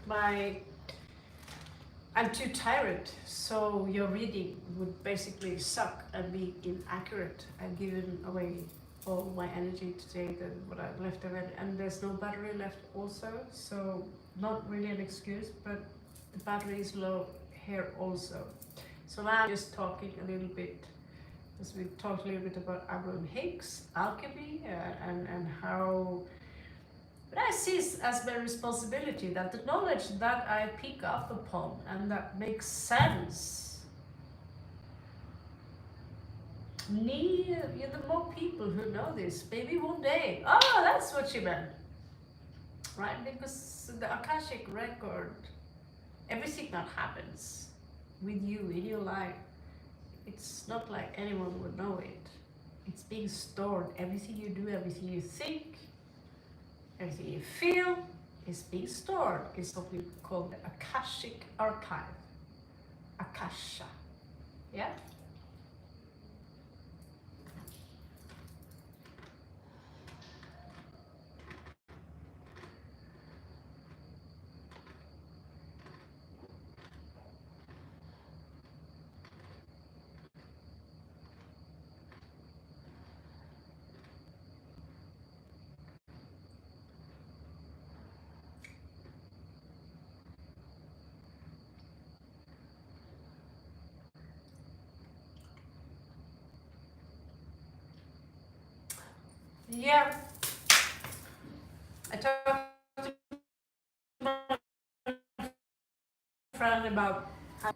I'm too tired, so your reading would basically suck and be inaccurate. I've given away all my energy today than what I've left of it, and there's no battery left also, so not really an excuse, but the battery is low here also. So now I'm just talking a little bit, as we talked a little bit about Abraham Hicks, alchemy, and how, but I see it as my responsibility that the knowledge that I pick up upon and that makes sense You're the more people who know this. Maybe one day. Oh, that's what she meant. Right? Because the Akashic record, everything that happens with you in your life, it's not like anyone would know it. It's being stored. Everything you do, everything you think, everything you feel is being stored. It's what we call the Akashic archive. Akasha. Yeah? Yeah. I talked to my friend about how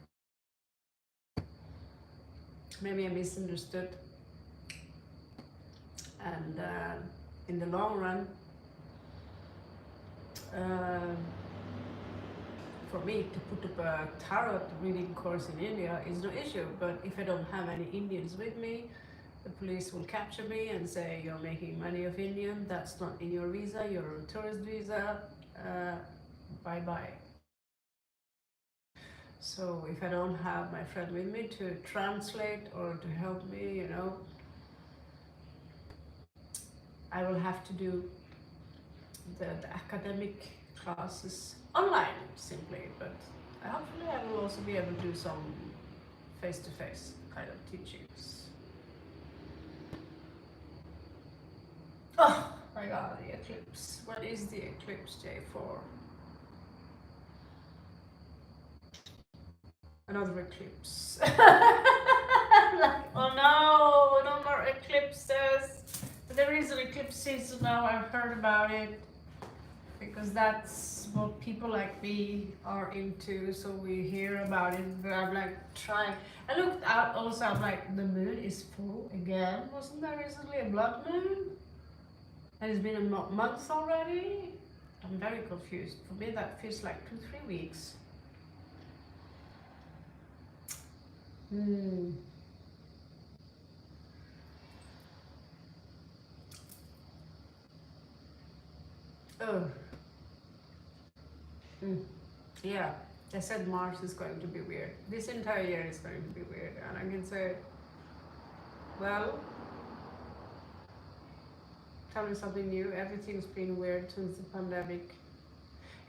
maybe I misunderstood, and in the long run, uh, for me to put up a tarot reading course in India is no issue. But if I don't have any Indians with me, the police will capture me and say you're making money of Indian. That's not in your visa. You're on a tourist visa. Bye bye. So if I don't have my friend with me to translate or to help me, I will have to do the academic classes online simply. But hopefully I will also be able to do some face-to-face kind of teachings. Oh my god, the eclipse. What is the eclipse, J4? Another eclipse. Like, oh no, no more eclipses. There is an eclipse season now, I've heard about it. Because that's what people like me are into, so we hear about it. But I'm like trying. I looked out also, I'm like, the moon is full again. Wasn't there recently a blood moon? And it's been a month already? I'm very confused. For me, that feels like 2-3 weeks. Hmm. Oh. Yeah. I said March is going to be weird. This entire year is going to be weird. And I can say, well, tell me something new. Everything's been weird since the pandemic.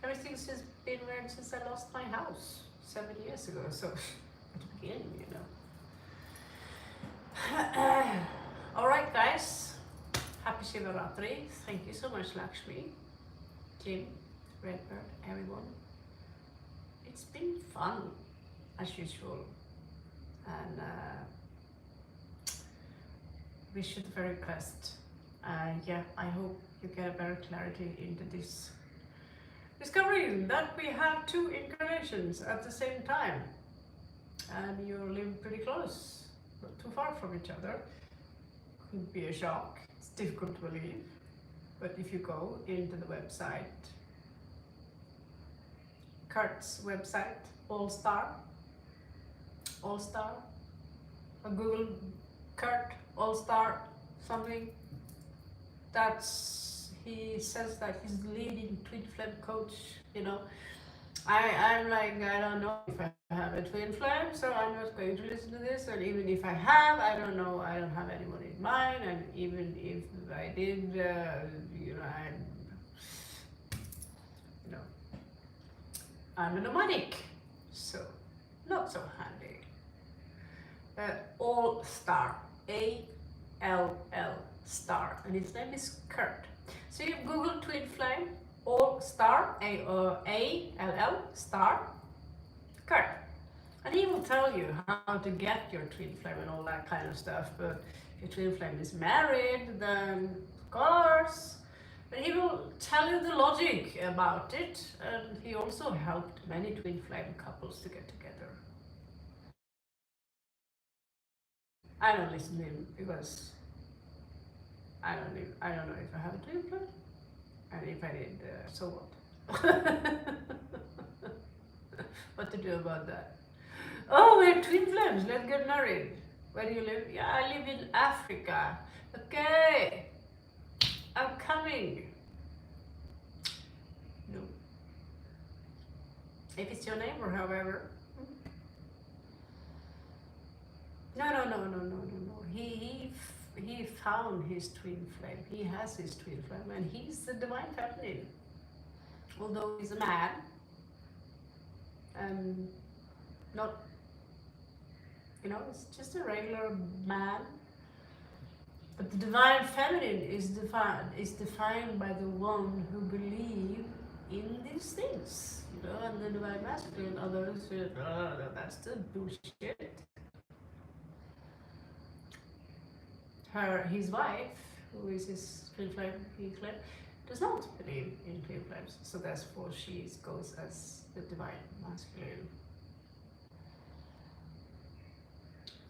Everything's just been weird since I lost my house 7 years ago. So, at the beginning, Alright, guys. Happy Shubratri. Thank you so much, Lakshmi, Jim, Redbird, everyone. It's been fun, as usual. And wish you the very best. Yeah, I hope you get a better clarity into this. Discovering that we have 2 incarnations at the same time. And you live pretty close, not too far from each other. Could be a shock. It's difficult to believe. But if you go into the website, Kurt's website, All Star, or Google Kurt All Star something. He says that he's the leading twin flame coach. I'm like, I don't know if I have a twin flame, so I'm not going to listen to this. And even if I have, I don't know, I don't have anyone in mind. And even if I did, I'm a nomadic, so not so handy. All Star, ALL Star, and his name is Kurt. So you Google twin flame, All Star, ALL Star, Kurt, and he will tell you how to get your twin flame and all that kind of stuff. But if your twin flame is married, then of course. But he will tell you the logic about it, and he also helped many twin flame couples to get together. I don't listen to him because I don't know if I have a twin flame, and if I did, so what? What to do about that? Oh, we're twin flames. Let's get married. Where do you live? Yeah, I live in Africa. Okay, I'm coming. No. If it's your neighbor, however. No. He found his twin flame. He has his twin flame, and he's the divine feminine. Although he's a man, and not, it's just a regular man. But the divine feminine is defined by the one who believe in these things, and the divine masculine, others, that's the bullshit. His wife, who is his twin flame, does not believe in twin flames, so therefore she goes as the divine masculine.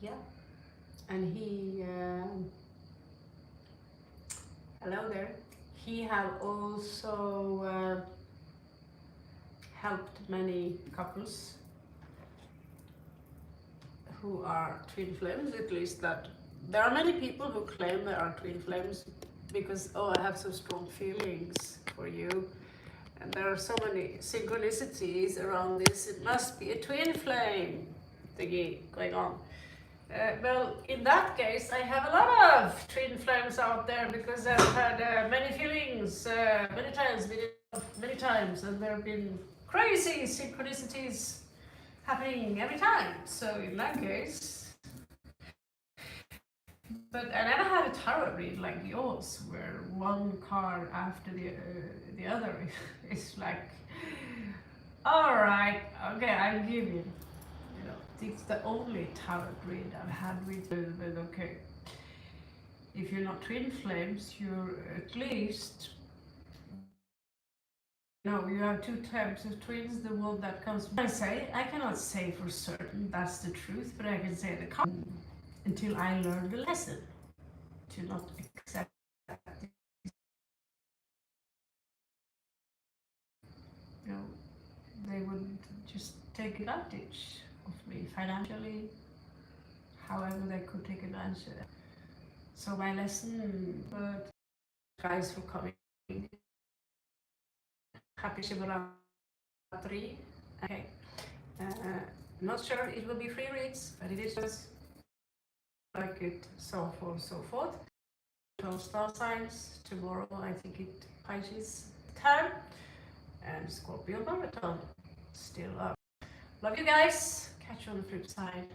Yeah, and he, hello there. He have also helped many couples who are twin flames, at least that. There are many people who claim they are twin flames because, oh, I have some strong feelings for you. And there are so many synchronicities around this. It must be a twin flame thingy going on. Well, in that case, I have a lot of twin flames out there because I've had many feelings many times, and there have been crazy synchronicities happening every time. So in that case, but I never had a tarot read like yours, where one card after the other is like, all right, okay, I'll give you. It's the only tarot read I've had with you, but okay. If you're not twin flames, you're at least, you have two types of twins. The one that comes, I cannot say for certain that's the truth, but I can say the card until I learn the lesson to not accept it. They would just take advantage of me financially, however they could take advantage of it. So my lesson, but guys for coming. Happy Shubratri. Okay. Not sure it will be free reads, but it is just like it, so forth. 12 star signs. Tomorrow I think it Pisces time, and Scorpio marathon still up. Love you guys. Catch you on the flip side.